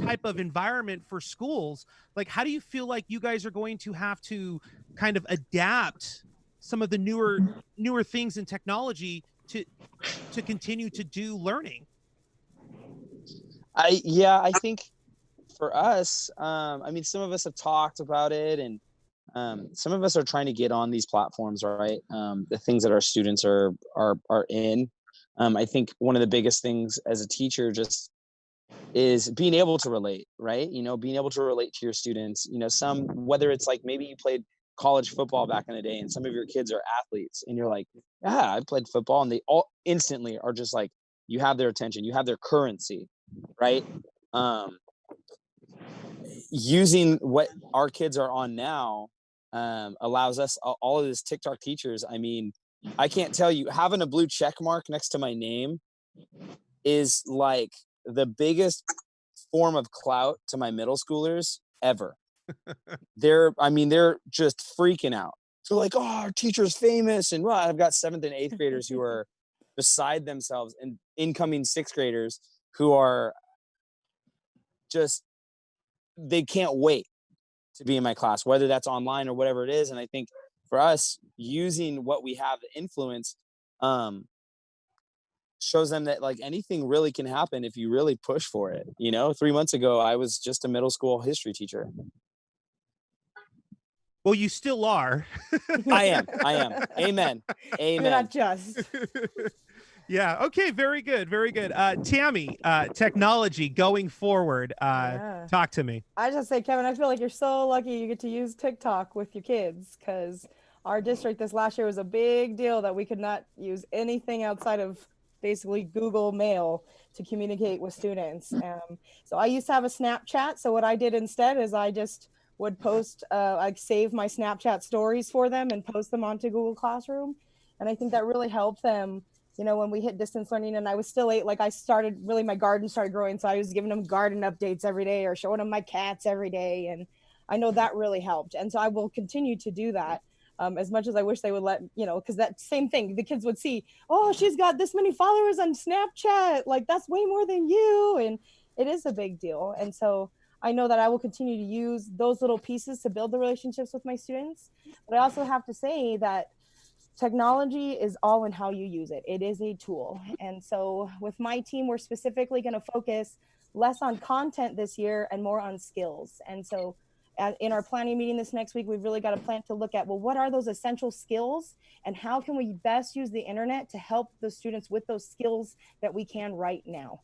type of environment for schools? Like, how do you feel like you guys are going to have to kind of adapt some of the newer things in technology to continue to do learning? I think for us, some of us have talked about it, and some of us are trying to get on these platforms, right? The things that our students are in. I think one of the biggest things as a teacher just is being able to relate, right? Being able to relate to your students. Whether it's like maybe you played college football back in the day, and some of your kids are athletes, and you're like, yeah, I played football, and they all instantly are just like, you have their attention, you have their currency, right? Using what our kids are on now allows us, all of these TikTok teachers. I mean, I can't tell you, having a blue check mark next to my name is like the biggest form of clout to my middle schoolers ever. They're just freaking out. They're like, oh, our teacher's famous. And well, I've got 7th and 8th graders who are beside themselves, and incoming 6th graders who are just, they can't wait to be in my class, whether that's online or whatever it is. And I think for us, using what we have to influence shows them that like anything really can happen if you really push for it. 3 months ago, I was just a middle school history teacher. Well, you still are. I am. Amen. You're not just. Yeah. Okay. Very good. Very good. Tammy, technology going forward. Talk to me. I just say, Kevin, I feel like you're so lucky you get to use TikTok with your kids, because our district this last year was a big deal that we could not use anything outside of basically Google Mail to communicate with students. So I used to have a Snapchat. So what I did instead is I just would post, I'd save my Snapchat stories for them and post them onto Google Classroom. And I think that really helped them you know, when we hit distance learning and I was still like, I started really, my garden started growing. So I was giving them garden updates every day or showing them my cats every day. And I know that really helped. And so I will continue to do that. As much as I wish they would let, you know, because that same thing, the kids would see, oh, she's got this many followers on Snapchat. Like, that's way more than you. And it is a big deal. And so I know that I will continue to use those little pieces to build the relationships with my students. But I also have to say that technology is all in how you use it. It is a tool. And so with my team, we're specifically going to focus less on content this year and more on skills. And so in our planning meeting this next week, we've really got a plan to look at, well, what are those essential skills and how can we best use the internet to help the students with those skills that we can right now?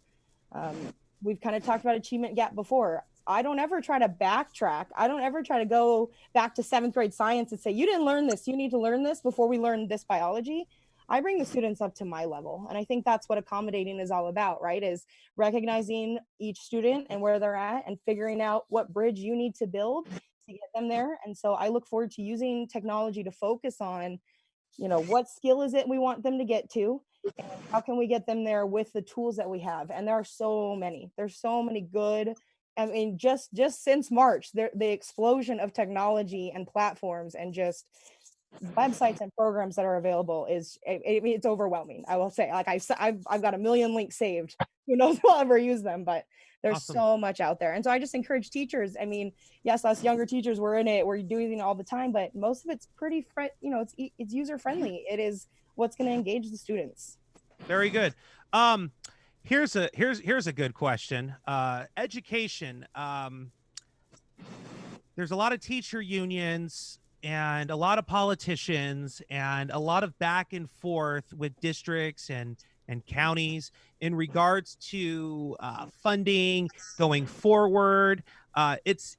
We've kind of talked about achievement gap before. I don't ever try to backtrack. I don't ever try to go back to 7th grade science and say, you didn't learn this, you need to learn this before we learn this biology. I bring the students up to my level. And I think that's what accommodating is all about, right? Is recognizing each student and where they're at and figuring out what bridge you need to build to get them there. And so I look forward to using technology to focus on, you know, what skill is it we want them to get to and how can we get them there with the tools that we have. And there are so many, there's so many good, I mean, just since March, the explosion of technology and platforms and just websites and programs that are available is it's overwhelming. I will say, like I've got a million links saved. Who knows if I'll ever use them, but there's Awesome. so much out there. And so I just encourage teachers. I mean, yes, us younger teachers, we're in it, we're doing it all the time, but most of it's pretty, you know, it's user friendly. It is what's going to engage the students. Very good. Here's a good question. Education. There's a lot of teacher unions and a lot of politicians and a lot of back and forth with districts and counties in regards to funding going forward. It's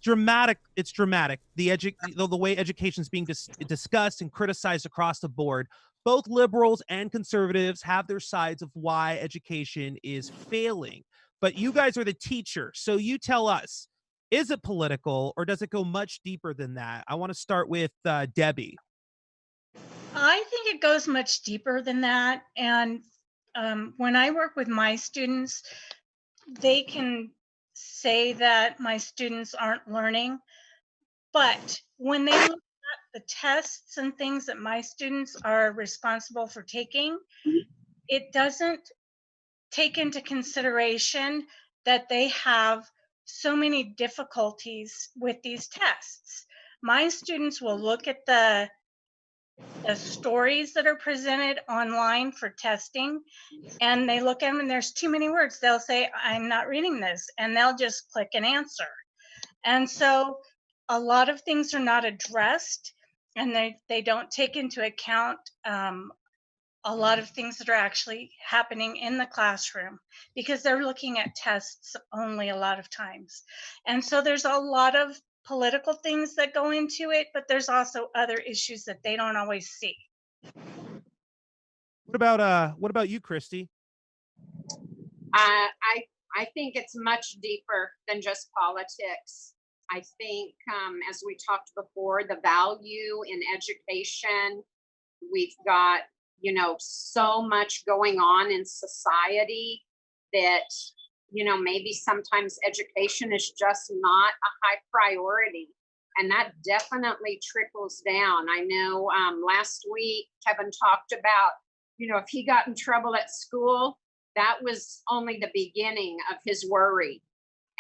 dramatic. It's dramatic. The way education is being discussed and criticized across the board. Both liberals and conservatives have their sides of why education is failing. But you guys are the teacher, so you tell us. Is it political or does it go much deeper than that? I want to start with Debbie. I think it goes much deeper than that. And when I work with my students, they can say that my students aren't learning. But when they look at the tests and things that my students are responsible for taking, it doesn't take into consideration that they have so many difficulties with these tests. My students will look at the stories that are presented online for testing, and they look at them and there's too many words. They'll say, I'm not reading this, and they'll just click an answer. And so a lot of things are not addressed, and they don't take into account a lot of things that are actually happening in the classroom because they're looking at tests only a lot of times. And so there's a lot of political things that go into it, but there's also other issues that they don't always see. What about you, Christy? I think it's much deeper than just politics. I think, as we talked before, the value in education, we've got, you know, so much going on in society that, you know, maybe sometimes education is just not a high priority. And that definitely trickles down. I know last week, Kevin talked about, you know, if he got in trouble at school, that was only the beginning of his worry.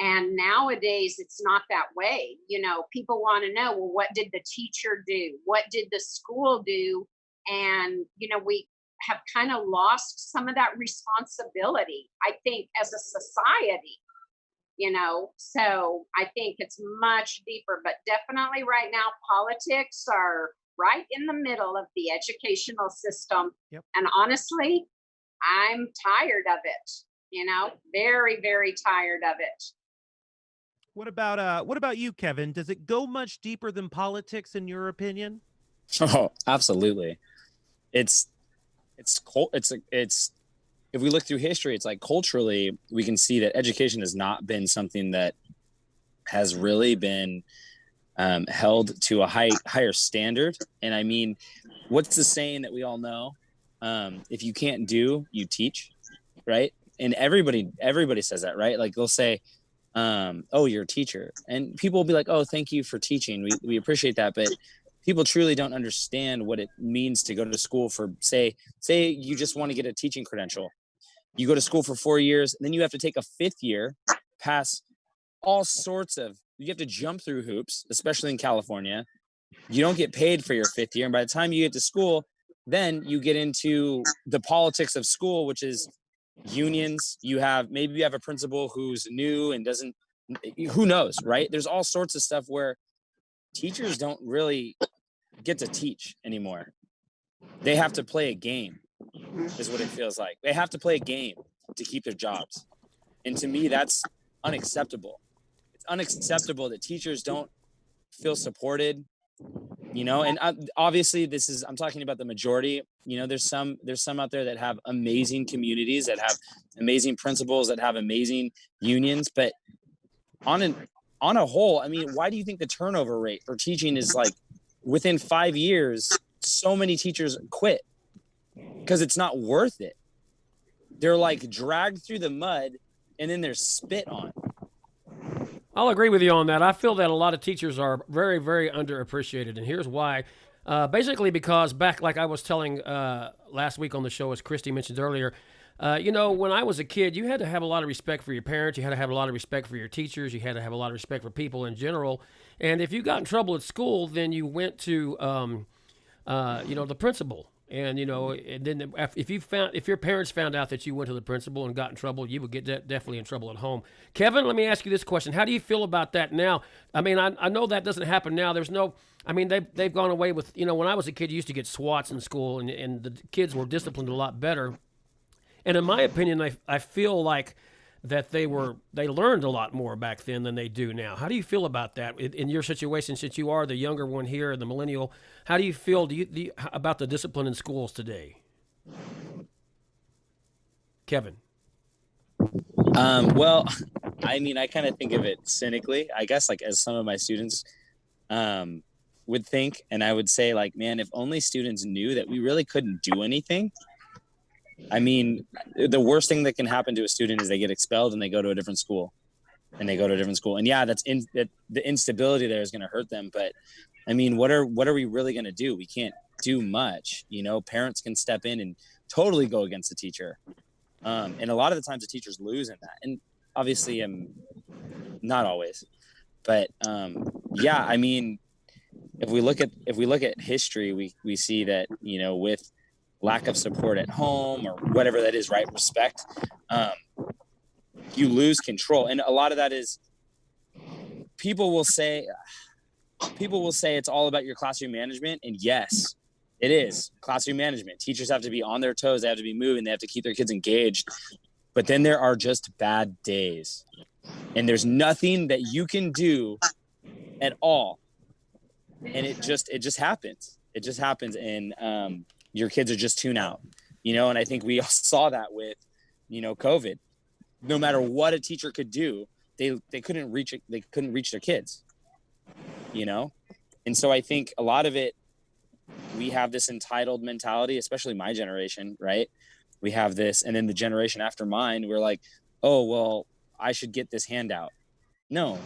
And nowadays, it's not that way. You know, people want to know, well, what did the teacher do? What did the school do? And, you know, we have kind of lost some of that responsibility, I think, as a society, you know. So I think it's much deeper, but definitely right now, politics are right in the middle of the educational system. Yep. And honestly, I'm tired of it, you know, very, very tired of it. What about you, Kevin? Does it go much deeper than politics in your opinion? Oh, absolutely. It's if we look through history, it's like culturally we can see that education has not been something that has really been held to a higher standard. And I mean, what's the saying that we all know? if you can't do, you teach, right? And everybody says that, right? Like they'll say, oh, you're a teacher, and people will be like, oh, thank you for teaching. We appreciate that, but people truly don't understand what it means to go to school for, say you just want to get a teaching credential. You go to school for 4 years, and then you have to take a 5th year, pass all sorts of, you have to jump through hoops, especially in California. You don't get paid for your 5th year. And by the time you get to school, then you get into the politics of school, which is unions. Maybe you have a principal who's new and doesn't, who knows, right? There's all sorts of stuff where teachers don't really get to teach anymore. They have to play a game, is what it feels like. They have to play a game to keep their jobs. And to me, that's unacceptable. It's unacceptable that teachers don't feel supported, and obviously I'm talking about the majority. There's some out there that have amazing communities, that have amazing principals, that have amazing unions, but on a whole, I mean, why do you think the turnover rate for teaching is like within 5 years, so many teachers quit? Because it's not worth it. They're like dragged through the mud and then they're spit on. I'll agree with you on that. I feel that a lot of teachers are very, very underappreciated, and here's why. Basically because back, like I was telling last week on the show, as Christy mentioned earlier, when I was a kid, you had to have a lot of respect for your parents. You had to have a lot of respect for your teachers. You had to have a lot of respect for people in general. And if you got in trouble at school, then you went to, the principal. And and then if your parents found out that you went to the principal and got in trouble, you would get definitely in trouble at home. Kevin, let me ask you this question: how do you feel about that now? I mean, I know that doesn't happen now. They've gone away with, when I was a kid, you used to get SWATs in school, and the kids were disciplined a lot better. And in my opinion, I feel like that they learned a lot more back then than they do now. How do you feel about that in your situation, since you are the younger one here, the millennial? How do you feel about the discipline in schools today? Kevin? Well, I mean, I kind of think of it cynically, I guess, like as some of my students would think. And I would say, like, man, if only students knew that we really couldn't do anything. I mean, the worst thing that can happen to a student is they get expelled and they go to a different school. And yeah, the instability there is going to hurt them. But I mean, what are we really going to do? We can't do much. Parents can step in and totally go against the teacher. And a lot of the times the teachers lose in that. And obviously, not always. But yeah, I mean, if we look at history, we see that, with lack of support at home or whatever that is, right? Respect, you lose control. And a lot of that is people will say it's all about your classroom management. And yes, it is classroom management. Teachers have to be on their toes. They have to be moving. They have to keep their kids engaged. But then there are just bad days, and there's nothing that you can do at all. And it just happens. It just happens. And, your kids are just tune out, and I think we saw that with, COVID. No matter what a teacher could do, they couldn't reach their kids, And so I think a lot of it, we have this entitled mentality, especially my generation, right? We have this, and then the generation after mine, we're like, oh, well, I should get this handout. No.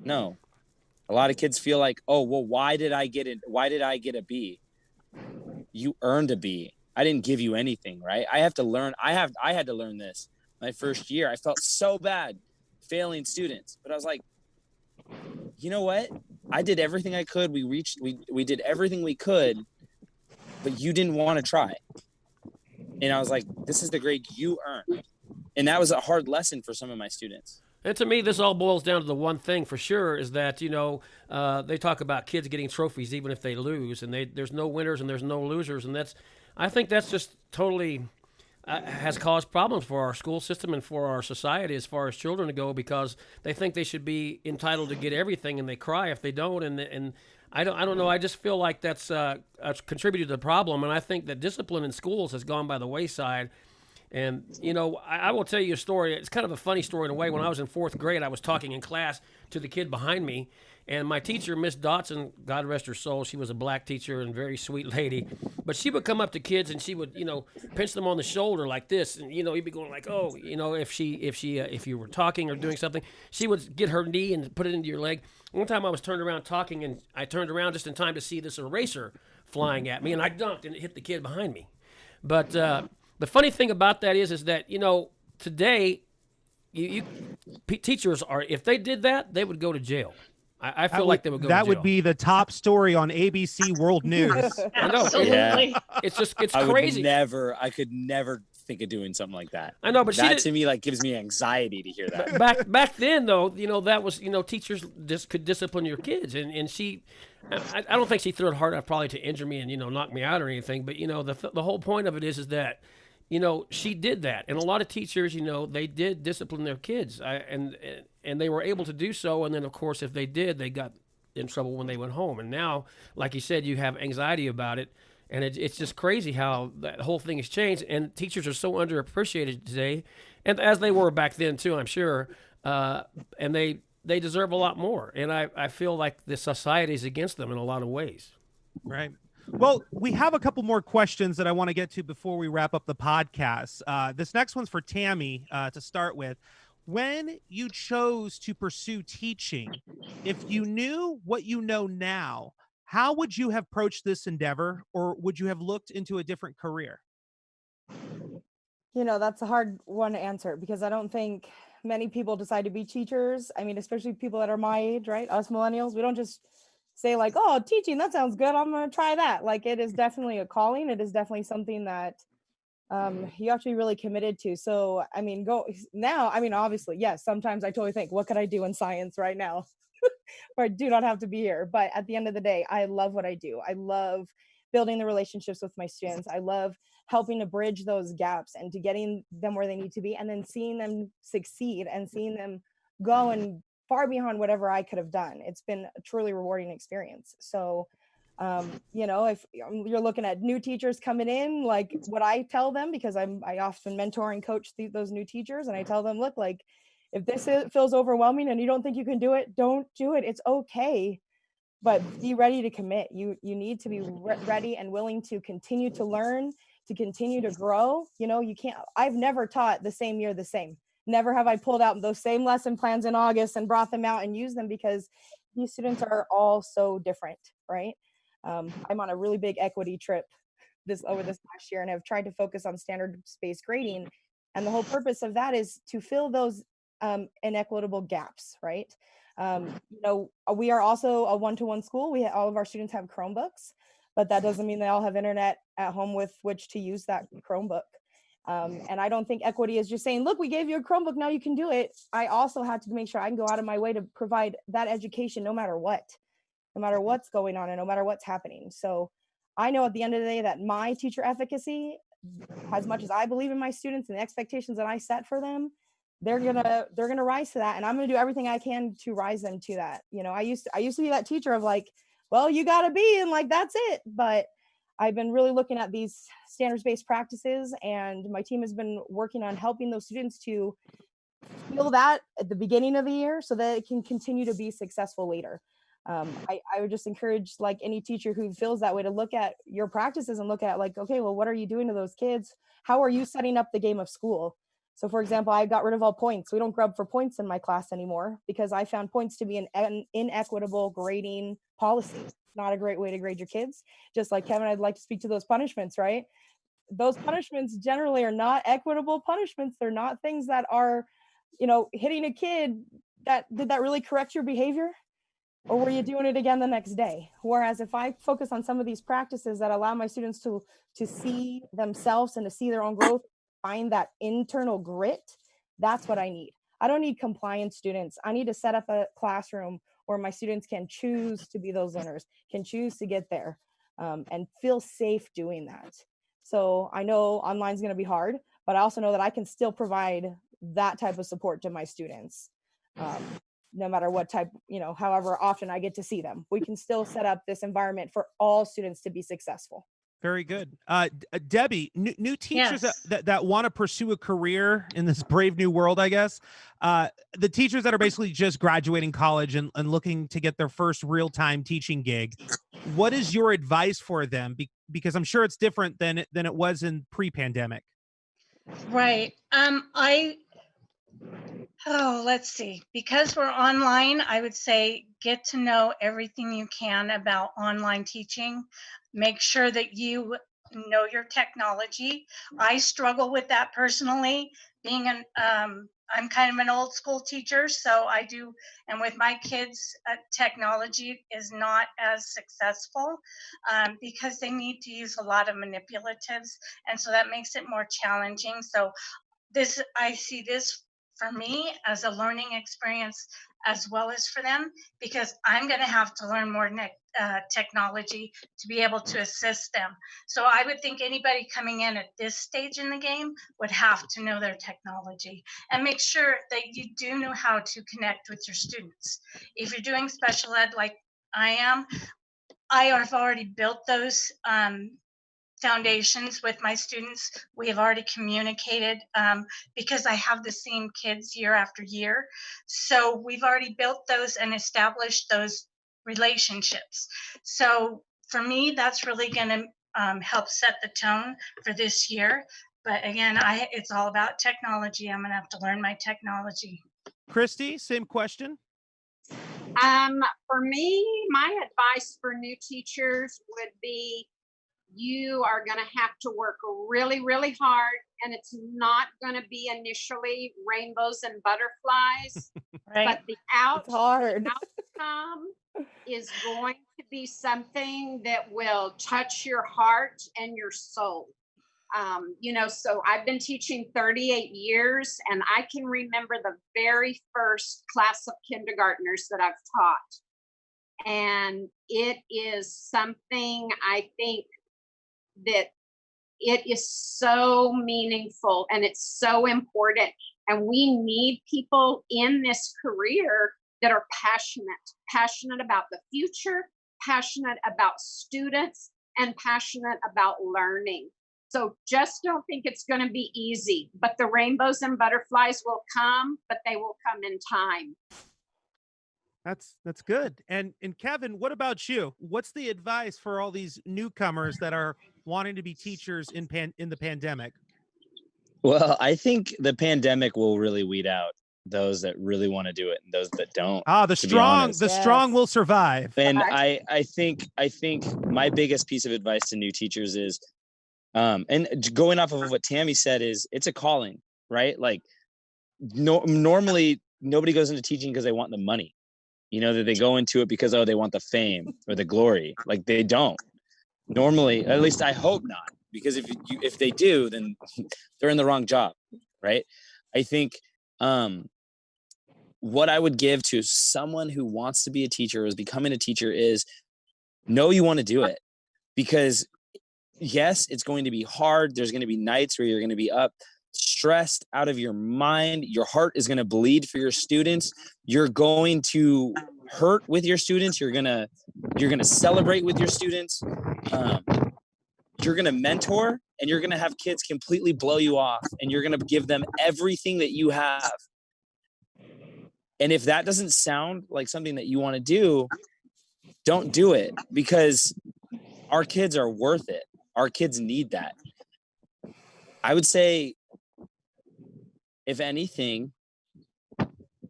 A lot of kids feel like, oh, well, why did I get it? Why did I get a B? You earned a B. I didn't give you anything, right? I had to learn this my first year. I felt so bad failing students, but I was like, you know what? I did everything I could. We did everything we could, but you didn't want to try. And I was like, this is the grade you earned. And that was a hard lesson for some of my students. And to me, this all boils down to the one thing for sure is that, they talk about kids getting trophies even if they lose, and there's no winners and there's no losers. And I think that's just totally has caused problems for our school system and for our society as far as children go, because they think they should be entitled to get everything and they cry if they don't. And I don't know. I just feel like that's contributed to the problem. And I think that discipline in schools has gone by the wayside. And, you know, I will tell you a story. It's kind of a funny story in a way. When I was in fourth grade, I was talking in class to the kid behind me. And my teacher, Miss Dotson, God rest her soul, she was a black teacher and very sweet lady. But she would come up to kids and she would, you know, pinch them on the shoulder like this. And, you know, he'd be going like, oh, you know, if you were talking or doing something, she would get her knee and put it into your leg. One time I was turned around talking and I turned around just in time to see this eraser flying at me. And I dunked and it hit the kid behind me. But the funny thing about that is that, you know, today, teachers are, if they did that, they would go to jail. I feel like they would go to jail. That would be the top story on ABC World News. I know. Absolutely. It's I crazy. could never think of doing something like that. I know, but that to me like gives me anxiety to hear that. Back then, though, you know, that was, you know, teachers just could discipline your kids, and she, I don't think she threw it hard enough probably to injure me and, you know, knock me out or anything. But, you know, the whole point of it is that, you know, she did that, and a lot of teachers, you know, they did discipline their kids, and they were able to do so. And then, of course, if they did, they got in trouble when they went home. And now, like you said, you have anxiety about it, and it's just crazy how that whole thing has changed. And teachers are so underappreciated today, and as they were back then too, I'm sure. And they deserve a lot more. And I feel like the society is against them in a lot of ways. Right. Well, we have a couple more questions that I want to get to before we wrap up the podcast. This next one's for Tammy to start with. When you chose to pursue teaching, if you knew what you know now, how would you have approached this endeavor, or would you have looked into a different career? You know, that's a hard one to answer because I don't think many people decide to be teachers. I mean, especially people that are my age, right? Us millennials, we don't just say like, oh, teaching, that sounds good, I'm going to try that. Like, it is definitely a calling. It is definitely something that you have to be really committed to. So, I mean, obviously, yes, sometimes I totally think, what could I do in science right now? Or I do not have to be here. But at the end of the day, I love what I do. I love building the relationships with my students. I love helping to bridge those gaps and to getting them where they need to be, and then seeing them succeed and seeing them go and far beyond whatever I could have done. It's been a truly rewarding experience. So, you know, if you're looking at new teachers coming in, like what I tell them, because I often mentor and coach those new teachers, and I tell them, look, like if feels overwhelming and you don't think you can do it, don't do it. It's okay, but be ready to commit. You need to be ready and willing to continue to learn, to continue to grow. You know, I've never taught the same year the same. Never have I pulled out those same lesson plans in August and brought them out and used them, because these students are all so different, right? I'm on a really big equity trip over this last year, and I've tried to focus on standards-based grading. And the whole purpose of that is to fill those inequitable gaps, right? You know, we are also a one-to-one school. All of our students have Chromebooks, but that doesn't mean they all have internet at home with which to use that Chromebook. And I don't think equity is just saying, look, we gave you a Chromebook, now you can do it. I also had to make sure I can go out of my way to provide that education no matter what's going on and no matter what's happening. So I know at the end of the day that my teacher efficacy, as much as I believe in my students and the expectations that I set for them, they're gonna rise to that, and I'm gonna do everything I can to rise them to that. You know, I used to be that teacher of like, well, you gotta be, and like that's it. But I've been really looking at these standards-based practices, and my team has been working on helping those students to feel that at the beginning of the year so that it can continue to be successful later. I would just encourage like any teacher who feels that way to look at your practices and look at like, okay, well, what are you doing to those kids? How are you setting up the game of school? So for example, I got rid of all points. We don't grub for points in my class anymore because I found points to be an inequitable grading policy. Not a great way to grade your kids. Just like Kevin, I'd like to speak to those punishments, right? Those punishments generally are not equitable punishments. They're not things that are, you know, hitting a kid. Did that really correct your behavior? Or were you doing it again the next day? Whereas if I focus on some of these practices that allow my students to see themselves and to see their own growth, find that internal grit, that's what I need. I don't need compliant students. I need to set up a classroom where my students can choose to be those learners, can choose to get there, and feel safe doing that. So I know online is going to be hard, but I also know that I can still provide that type of support to my students. No matter what type, you know, however often I get to see them, we can still set up this environment for all students to be successful. Very good. Debbie, new teachers Yes. that want to pursue a career in this brave new world, I guess. The teachers that are basically just graduating college and looking to get their first real-time teaching gig. What is your advice for them? Because I'm sure it's different than it was in pre-pandemic. Right. Let's see. Because we're online, I would say get to know everything you can about online teaching. Make sure that you know your technology. I struggle with that personally. I'm kind of an old school teacher, so I do, and with my kids, technology is not as successful because they need to use a lot of manipulatives, and so that makes it more challenging. So I see this for me as a learning experience as well as for them, because I'm going to have to learn more technology to be able to assist them. So I would think anybody coming in at this stage in the game would have to know their technology and make sure that you do know how to connect with your students. If you're doing special ed like I am, I have already built those foundations with my students. We have already communicated because I have the same kids year after year. So we've already built those and established those relationships. So for me, that's really going to help set the tone for this year. But again, it's all about technology. I'm going to have to learn my technology. Christy, same question. For me, my advice for new teachers would be you are going to have to work really, really hard, and it's not going to be initially rainbows and butterflies, right? But the It's hard. outcome is going to be something that will touch your heart and your soul. So I've been teaching 38 years, and I can remember the very first class of kindergartners that I've taught. And it is something I think that it is so meaningful and it's so important. And we need people in this career that are passionate about the future, passionate about students, and passionate about learning. So just don't think it's going to be easy, but the rainbows and butterflies will come, but they will come in time. That's good. And Kevin, what about you? What's the advice for all these newcomers that are wanting to be teachers in the pandemic? Well, I think the pandemic will really weed out those that really want to do it and those that don't. The strong will survive. And I think my biggest piece of advice to new teachers is, and going off of what Tammy said, is it's a calling, right? Like normally nobody goes into teaching because they want the money. That they go into it because, they want the fame or the glory. Like, they don't. Normally, at least I hope not, because if they do, then they're in the wrong job, right? I think what I would give to someone who wants to be a teacher or is becoming a teacher is know you want to do it. Because yes, it's going to be hard. There's going to be nights where you're going to be up stressed out of your mind. Your heart is going to bleed for your students. You're going to hurt with your students. You're going to celebrate with your students. You're going to mentor, and you're going to have kids completely blow you off, and you're going to give them everything that you have. And if that doesn't sound like something that you want to do, don't do it, because our kids are worth it. Our kids need that. I would say, if anything,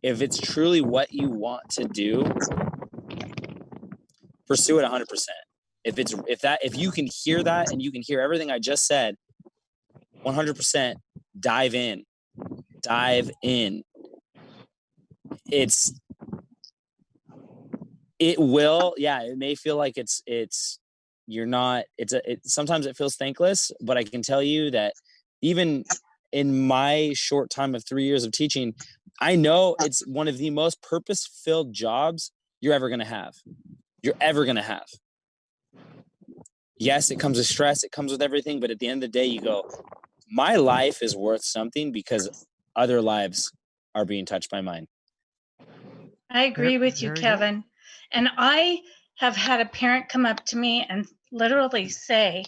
if it's truly what you want to do, pursue it 100%. If you can hear that and you can hear everything I just said, 100% dive in. It may feel like sometimes it feels thankless, but I can tell you that even in my short time of 3 years of teaching, I know it's one of the most purpose-filled jobs you're ever going to have. Yes, it comes with stress, it comes with everything, but at the end of the day, you go, my life is worth something because other lives are being touched by mine. I agree with you, Kevin. And I have had a parent come up to me and literally say,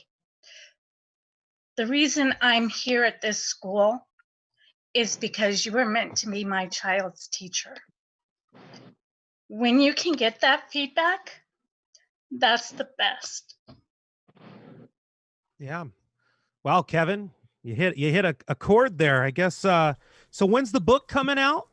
The reason I'm here at this school is because you were meant to be my child's teacher. When you can get that feedback, that's the best. Yeah. Wow, Kevin, you hit a chord there. I guess so when's the book coming out?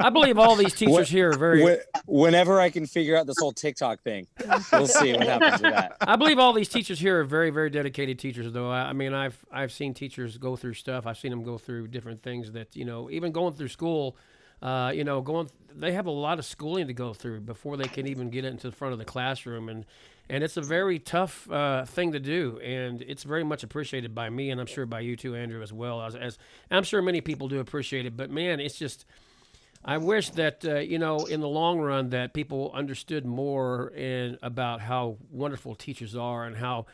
I believe all these teachers here are very. Whenever I can figure out this whole TikTok thing, we'll see what happens with that. I believe all these teachers here are very, very dedicated teachers, though. I mean, I've seen teachers go through stuff. I've seen them go through different things that, even going through school, they have a lot of schooling to go through before they can even get into the front of the classroom. And it's a very tough thing to do. And it's very much appreciated by me, and I'm sure by you too, Andrew, as well. As I'm sure many people do appreciate it. But, man, it's just... I wish that, in the long run that people understood more about how wonderful teachers are and how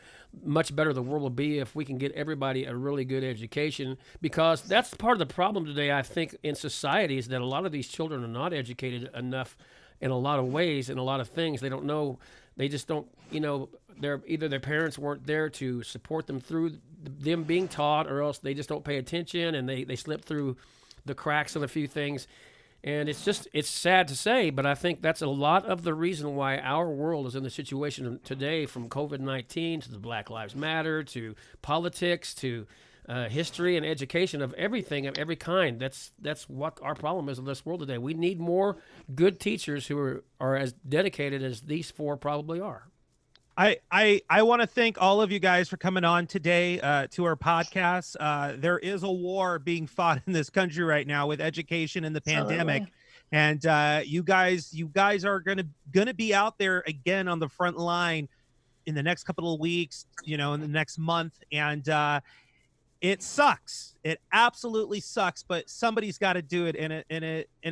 much better the world will be if we can get everybody a really good education, because that's part of the problem today, I think, in society, is that a lot of these children are not educated enough in a lot of ways, in a lot of things. They don't know. They just don't, either their parents weren't there to support them through them being taught, or else they just don't pay attention and they slip through the cracks on a few things. And it's sad to say, but I think that's a lot of the reason why our world is in the situation today, from COVID-19 to the Black Lives Matter to politics to history and education of everything of every kind. That's what our problem is in this world today. We need more good teachers who are as dedicated as these four probably are. I want to thank all of you guys for coming on today to our podcast. There is a war being fought in this country right now with education and the pandemic. Absolutely. And you guys are gonna be out there again on the front line in the next couple of weeks, in the next month. And it sucks. It absolutely sucks, but somebody's got to do it. And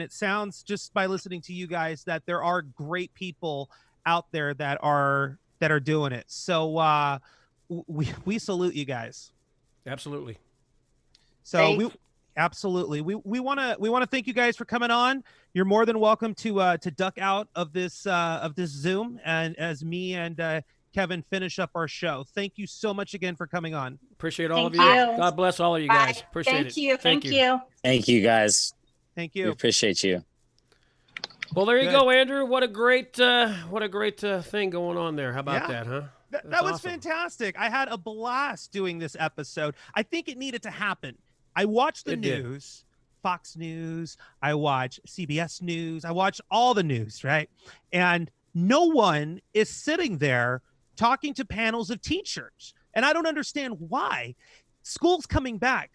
it sounds, just by listening to you guys, that there are great people out there that are doing it. So we salute you guys. Absolutely. So absolutely we want to thank you guys for coming on. You're more than welcome to duck out of this Zoom, and as me and Kevin finish up our show. Thank you so much again for coming on. Appreciate all Thank of you. you. God bless all of you guys. Appreciate it. Thank you. Thank you, guys. Thank We you. appreciate you. Well, there you Good. go, Andrew. What a great thing going on there. How about that, huh? That was awesome. fantastic. I had a blast doing this episode. I think it needed to happen. I watched the It did. news, Fox News. I watch CBS News. I watch all the news, right? And no one is sitting there talking to panels of teachers. And I don't understand why. School's coming back.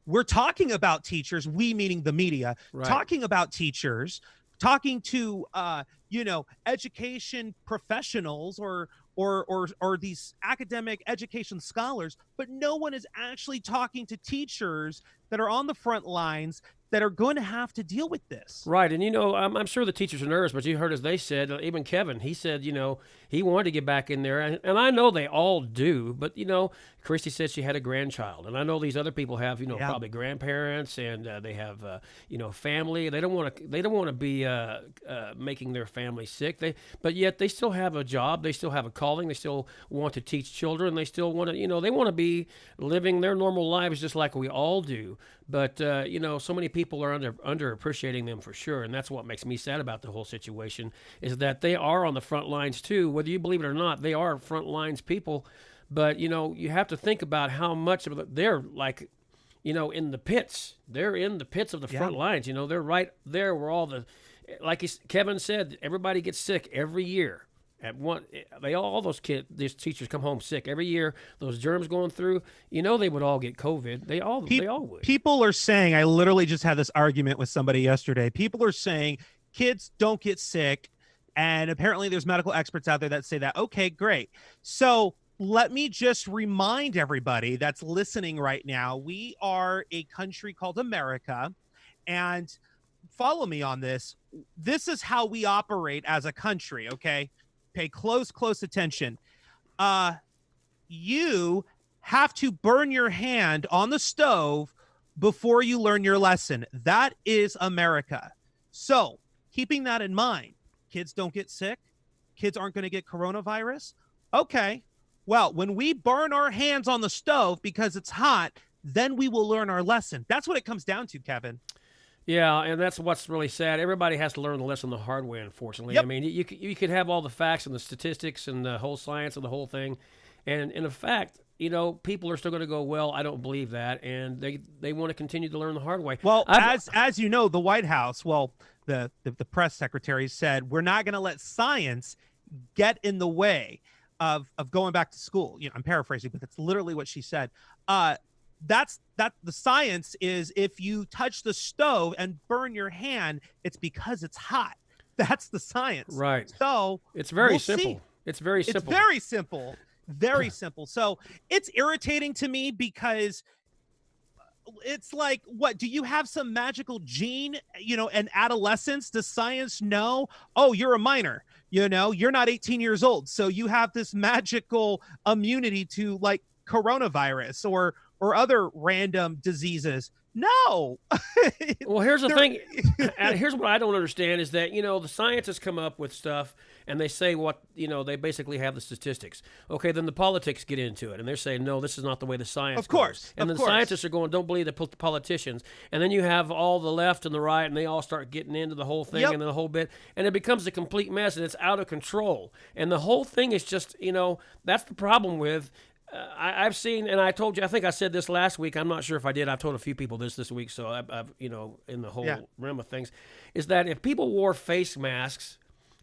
We're talking about teachers, we meaning the media, Right. talking about teachers, talking to education professionals or these academic education scholars, but no one is actually talking to teachers that are on the front lines that are going to have to deal with this. Right, and I'm sure the teachers are nervous, but you heard, as they said, even Kevin, he said, he wanted to get back in there, and I know they all do, but Christy said she had a grandchild, and I know these other people have, probably grandparents, and they have, family. They don't want to be making their family sick. But yet they still have a job, they still have a calling, they still want to teach children, they still want to, they want to be living their normal lives just like we all do. But so many people are underappreciating them for sure, and that's what makes me sad about the whole situation, is that they are on the front lines too. Whether you believe it or not, they are front lines people. But you have to think about how much of they're like, in the pits. They're in the pits of the front lines. They're right there where all the, like Kevin said, everybody gets sick every year. All those these teachers come home sick every year. Those germs going through, they would all get COVID. They all would. People are saying, I literally just had this argument with somebody yesterday. People are saying kids don't get sick, and apparently there's medical experts out there that say that. Okay, great. So let me just remind everybody that's listening right now, we are a country called America, and follow me on this. This is how we operate as a country, okay? Pay close attention. You have to burn your hand on the stove before you learn your lesson. That is America. So, keeping that in mind, kids don't get sick. Kids aren't going to get coronavirus. Okay, Well, when we burn our hands on the stove because it's hot, then we will learn our lesson. That's what it comes down to, Kevin. Yeah, and that's what's really sad. Everybody has to learn the lesson the hard way, unfortunately. Yep. I mean, you could have all the facts and the statistics and the whole science of the whole thing, and in fact, people are still going to go, well, I don't believe that, and they want to continue to learn the hard way. Well, as you know, the White House, the press secretary said, we're not going to let science get in the way of going back to school. I'm paraphrasing, but that's literally what she said. That's the science is if you touch the stove and burn your hand, it's because it's hot. That's the science. Right. So it's very we'll simple. see. It's very simple. It's very simple. Very simple. So it's irritating to me because it's like, what, do you have some magical gene, in adolescence? Does science know, oh, you're a minor, you're not 18 years old, so you have this magical immunity to like coronavirus or other random diseases? No. Well, here's the thing. Here's what I don't understand is that, the scientists come up with stuff and they say what, they basically have the statistics. Okay, then the politics get into it and they're saying, no, this is not the way the science Of course. goes. And then the scientists are going, don't believe the politicians. And then you have all the left and the right and they all start getting into the whole thing and the whole bit. And it becomes a complete mess and it's out of control. And the whole thing is just, that's the problem with I've seen, and I told you, I think I said this last week. I'm not sure if I did. I've told a few people this week. So I've in the whole realm of things, is that if people wore face masks,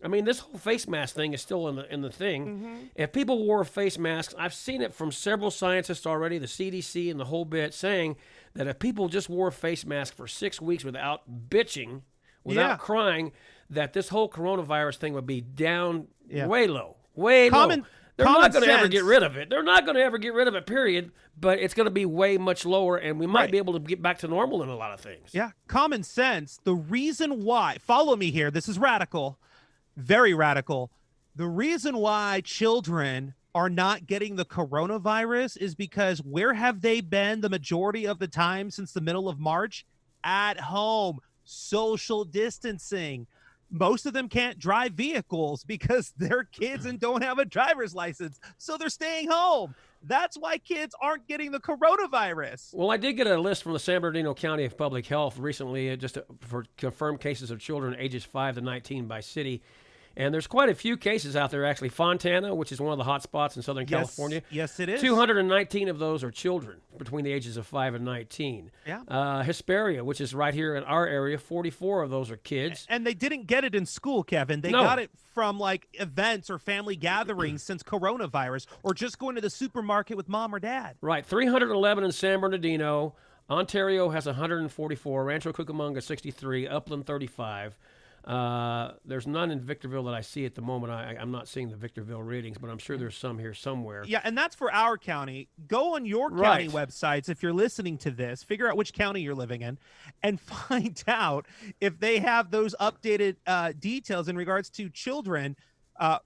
I mean, this whole face mask thing is still in the thing. Mm-hmm. If people wore face masks, I've seen it from several scientists already, the CDC and the whole bit, saying that if people just wore face masks for 6 weeks without bitching, without crying, that this whole coronavirus thing would be down way low, low. They're not going to ever get rid of it. They're not going to ever get rid of it, period. But it's going to be way much lower, and we might be able to get back to normal in a lot of things. Yeah, common sense. The reason why, follow me here, this is radical, very radical. The reason why children are not getting the coronavirus is because where have they been the majority of the time since the middle of March? At home, social distancing. Most of them can't drive vehicles because they're kids and don't have a driver's license. So they're staying home. That's why kids aren't getting the coronavirus. Well, I did get a list from the San Bernardino County of Public Health recently for confirmed cases of children ages 5 to 19 by city. And there's quite a few cases out there, actually. Fontana, which is one of the hot spots in Southern California. Yes, it is. 219 of those are children between the ages of 5 and 19. Yeah. Hesperia, which is right here in our area, 44 of those are kids. And they didn't get it in school, Kevin. They got it from like events or family gatherings since coronavirus, or just going to the supermarket with mom or dad. Right. 311 in San Bernardino. Ontario has 144. Rancho Cucamonga, 63. Upland, 35. There's none in Victorville that I see at the moment. I'm not seeing the Victorville ratings, but I'm sure there's some here somewhere. Yeah, and that's for our county. Go on your county websites if you're listening to this. Figure out which county you're living in and find out if they have those updated details in regards to children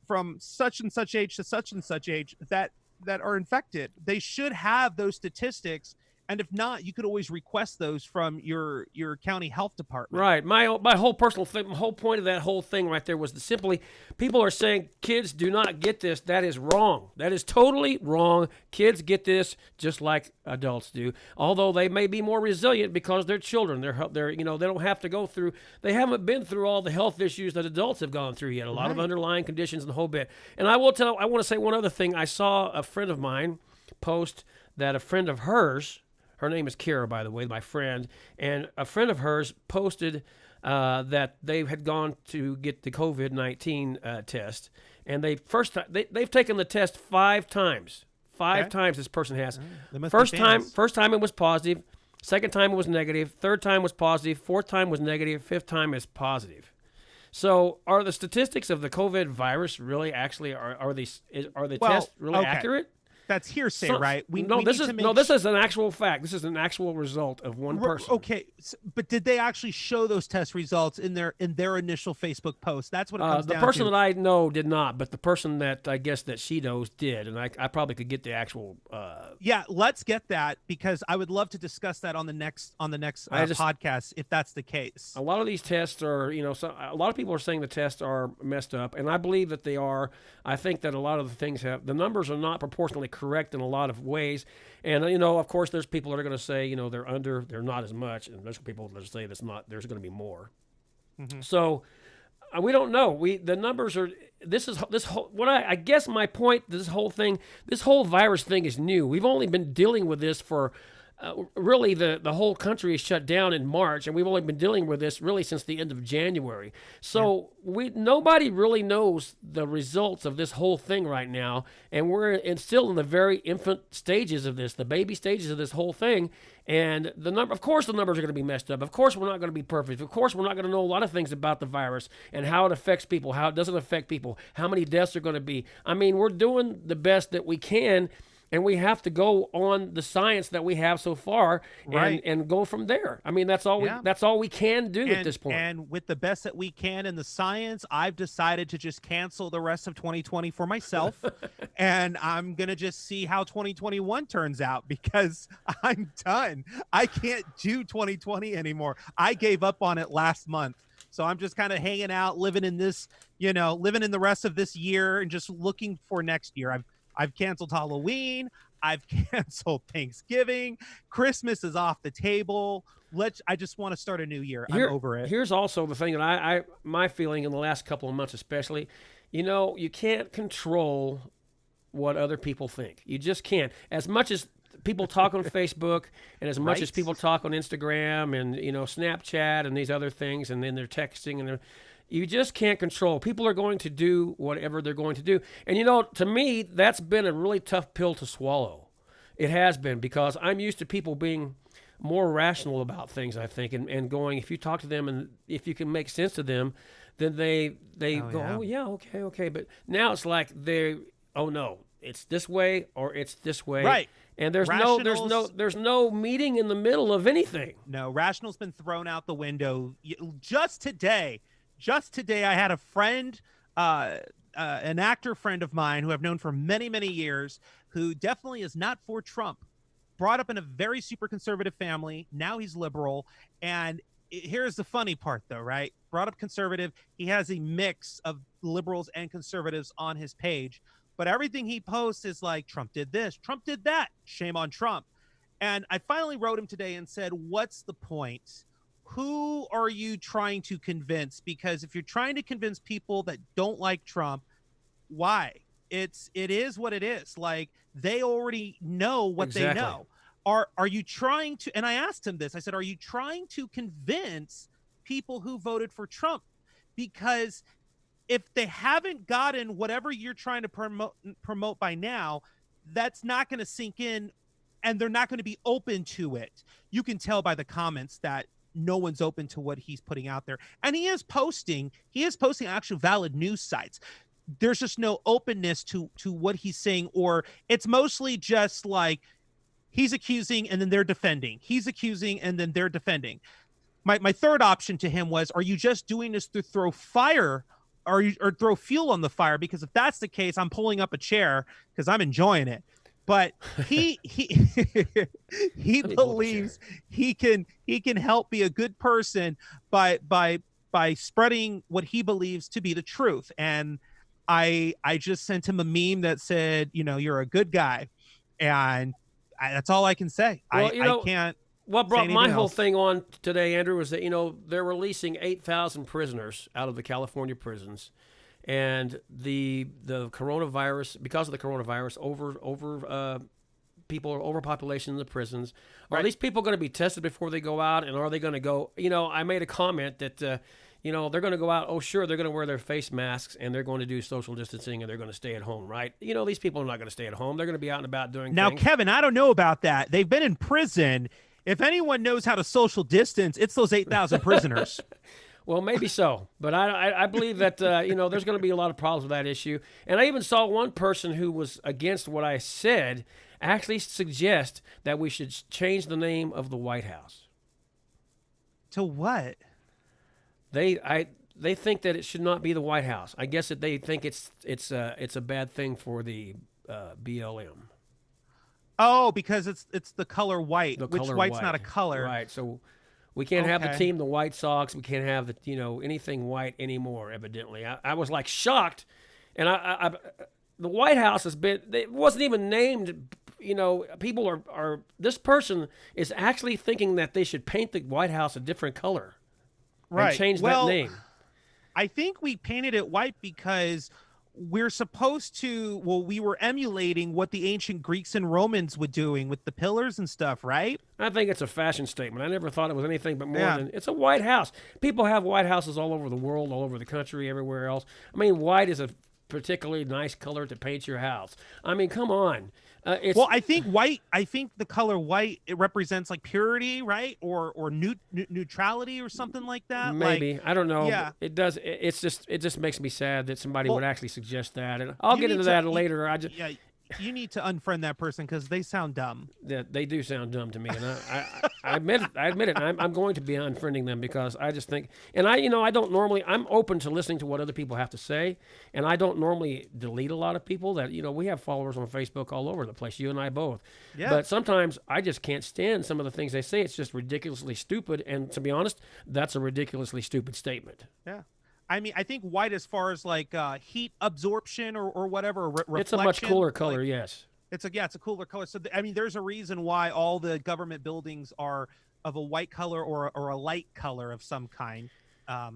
from such and such age to such and such age that are infected. They should have those statistics. And if not, you could always request those from your county health department. Right. My whole personal thing, my whole point of that whole thing right there was simply people are saying kids do not get this. That is wrong. That is totally wrong. Kids get this just like adults do. Although they may be more resilient because they're children. They're they don't have to go through. They haven't been through all the health issues that adults have gone through yet. A lot of underlying conditions and the whole bit. And I want to say one other thing. I saw a friend of mine post that a friend of hers. Her name is Kara, by the way, my friend. And a friend of hers posted that they had gone to get the COVID-19 test. And they've taken the test 5 times. Five times this person has. First time it was positive. Second time it was negative. Third time was positive. Fourth time was negative. Fifth time is positive. So are the statistics of the COVID virus really actually, are the tests really accurate? that's hearsay, right? We no, need this to is make this is an actual fact. This is an actual result of one person. Okay, but did they actually show those test results in their initial Facebook post? That's what it comes The down person to. that I know did not, but the person that I guess that she knows did, and I probably could get the actual. Yeah, let's get that, because I would love to discuss that on the next podcast if that's the case. A lot of these tests are, a lot of people are saying the tests are messed up, and I believe that they are. I think that a lot of the things the numbers are not proportionally correct in a lot of ways, and of course, there's people that are going to say, they're not as much, and there's people that say there's going to be more. Mm-hmm. So we don't know. The numbers are. This whole. What I guess my point. This whole virus thing is new. We've only been dealing with this for. Really, the whole country is shut down in March, and we've only been dealing with this really since the end of January. So nobody really knows the results of this whole thing right now, and we're still in the very infant stages of this, the baby stages of this whole thing. And of course, the numbers are going to be messed up. Of course, we're not going to be perfect. Of course, we're not going to know a lot of things about the virus and how it affects people, how it doesn't affect people, how many deaths are going to be. I mean, we're doing the best that we can. And we have to go on the science that we have so far, and go from there. I mean, that's all we can do at this point. And with the best that we can in the science, I've decided to just cancel the rest of 2020 for myself, and I'm gonna just see how 2021 turns out, because I'm done. I can't do 2020 anymore. I gave up on it last month. So I'm just kind of hanging out, living in the rest of this year, and just looking for next year. I've canceled Halloween. I've canceled Thanksgiving. Christmas is off the table. I just want to start a new year. I'm over it. Here's also the thing that my feeling in the last couple of months, especially, you can't control what other people think. You just can't. As much as people talk on Facebook, and as much as people talk on Instagram and Snapchat and these other things, and then they're texting and you just can't control. People are going to do whatever they're going to do. And, to me, that's been a really tough pill to swallow. It has been, because I'm used to people being more rational about things, I think, and going, if you talk to them and if you can make sense to them, then they go, okay. But now it's like oh, no, it's this way or it's this way. Right. And there's no meeting in the middle of anything. No, rational's been thrown out the window. Just today, I had a friend, an actor friend of mine who I've known for many, many years, who definitely is not for Trump. Brought up in a very super conservative family. Now he's liberal. And here's the funny part, though, right? Brought up conservative. He has a mix of liberals and conservatives on his page. But everything he posts is like, Trump did this, Trump did that. Shame on Trump. And I finally wrote him today and said, what's the point? Who are you trying to convince? Because if you're trying to convince people that don't like Trump, why? It is what it is. Like, they already know what they know. Are you trying to, and I asked him this, I said, are you trying to convince people who voted for Trump? Because if they haven't gotten whatever you're trying to promote by now, that's not going to sink in, and they're not going to be open to it. You can tell by the comments that no one's open to what he's putting out there. And he is posting actual valid news sites. There's just no openness to what he's saying, or it's mostly just like he's accusing and then they're defending. He's accusing and then they're defending. My third option to him was, are you just doing this to throw fire or throw fuel on the fire? Because if that's the case, I'm pulling up a chair because I'm enjoying it. But he believes he can help be a good person by spreading what he believes to be the truth. And I just sent him a meme that said, you're a good guy, and that's all I can say. Well, I can't. What brought my whole thing on today, Andrew, was that they're releasing 8,000 prisoners out of the California prisons. And the coronavirus, because of the coronavirus, overpopulation in the prisons. Are these people going to be tested before they go out? And are they going to go? I made a comment that they're going to go out. Oh, sure, they're going to wear their face masks and they're going to do social distancing and they're going to stay at home, right? These people are not going to stay at home. They're going to be out and about doing now, things. Kevin, I don't know about that. They've been in prison. If anyone knows how to social distance, it's those 8,000 prisoners. Well, maybe so, but I believe that there's going to be a lot of problems with that issue. And I even saw one person who was against what I said actually suggest that we should change the name of the White House. To what? They think that it should not be the White House. I guess that they think it's a bad thing for the BLM. Oh, because it's the color white, which color white's white. not a color. Right. So we can't have the Okay. team, the White Sox. We can't have anything white anymore. Evidently, I was like shocked, and I the White House has been. It wasn't even named. People are. This person is actually thinking that they should paint the White House a different color, Right. And change Well, that name. I think we painted it white because we're supposed to. Well, we were emulating what the ancient Greeks and Romans were doing with the pillars and stuff, right? I think it's a fashion statement. I never thought it was anything but more Yeah. than it's a White House. People have White Houses all over the world, all over the country, everywhere else. I mean, white is a particularly nice color to paint your house. I mean, come on. Well, I think white. I think the color white it represents like purity, right, or neutrality or something like that. Maybe Like, I don't know. yeah. But it just makes me sad that somebody Well, would actually suggest that, and I'll you get need into to- that you- later. I just yeah, you need to unfriend that person because they sound dumb. they do sound dumb to me, and I admit it. I admit it. I'm going to be unfriending them because I just think, and I don't normally. I'm open to listening to what other people have to say, and I don't normally delete a lot of people that we have followers on Facebook all over the place. You and I both. Yeah. But sometimes I just can't stand some of the things they say. It's just ridiculously stupid, and to be honest, that's a ridiculously stupid statement. Yeah. I mean, I think white as far as like heat absorption or whatever. It's a much reflection, cooler color, like, yes. it's a cooler color. So I mean, there's a reason why all the government buildings are of a white color or a light color of some kind.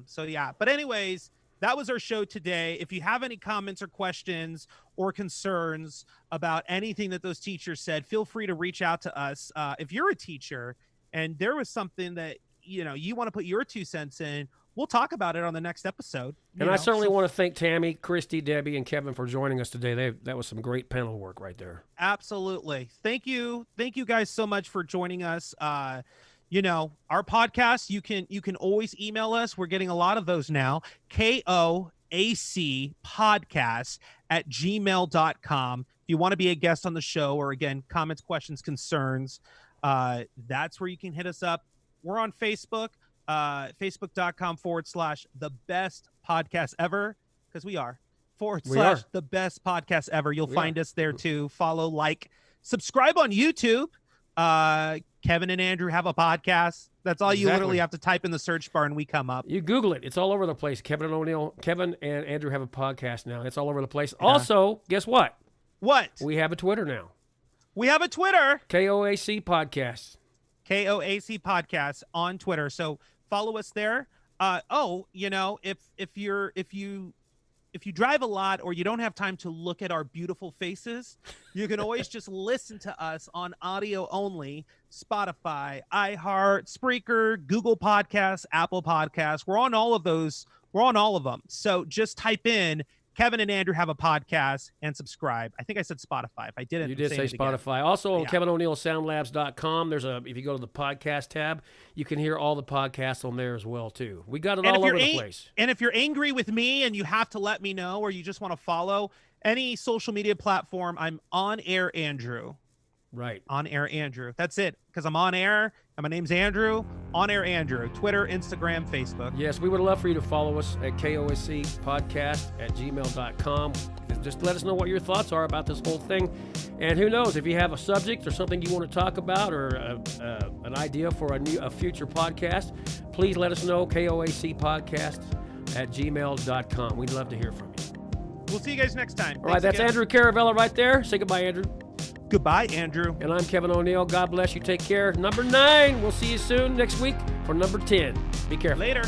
So yeah. But anyways, that was our show today. If you have any comments or questions or concerns about anything that those teachers said, feel free to reach out to us. If you're a teacher and there was something that you want to put your 2 cents in, we'll talk about it on the next episode. And I certainly want to thank Tammy, Christy, Debbie, and Kevin for joining us today. That was some great panel work right there. Absolutely. Thank you guys so much for joining us. Our podcast, you can always email us. We're getting a lot of those now. KOACpodcast@gmail.com. If you want to be a guest on the show or again, comments, questions, concerns, that's where you can hit us up. We're on Facebook. Facebook.com/the best podcast ever, because we are / the best podcast ever. You'll find us there too. Follow, like, subscribe on YouTube. Kevin and Andrew have a podcast. That's all you literally have to type in the search bar and we come up. You Google it. It's all over the place. Kevin and Andrew have a podcast now. It's all over the place. Yeah. Also, guess what? What? We have a Twitter now. We have a Twitter. KOAC Podcast. KOAC Podcast on Twitter. So follow us there. If you drive a lot or you don't have time to look at our beautiful faces, you can always just listen to us on audio only. Spotify, iHeart, Spreaker, Google Podcasts, Apple Podcasts. We're on all of those. We're on all of them. So just type in Kevin and Andrew have a podcast and subscribe. I think I said Spotify. If I didn't, you did say Spotify. Again. Also on KevinO'NeillSoundLabs.com, there's if you go to the podcast tab, you can hear all the podcasts on there as well too. We got it all over the place. And if you're angry with me and you have to let me know, or you just want to follow any social media platform, I'm On Air Andrew. Right. On Air Andrew. That's it. Because I'm on air and my name's Andrew. On Air Andrew. Twitter, Instagram, Facebook. Yes, we would love for you to follow us at KOSCpodcast@gmail.com. Just let us know what your thoughts are about this whole thing. And who knows, if you have a subject or something you want to talk about or an idea for a future podcast, please let us know. KOACpodcast@gmail.com. We'd love to hear from you. We'll see you guys next time. All right, that's again. Andrew Caravella right there. Say goodbye, Andrew. Goodbye, Andrew. And I'm Kevin O'Neill. God bless you. Take care. Number 9. We'll see you soon next week for number 10. Be careful. Later.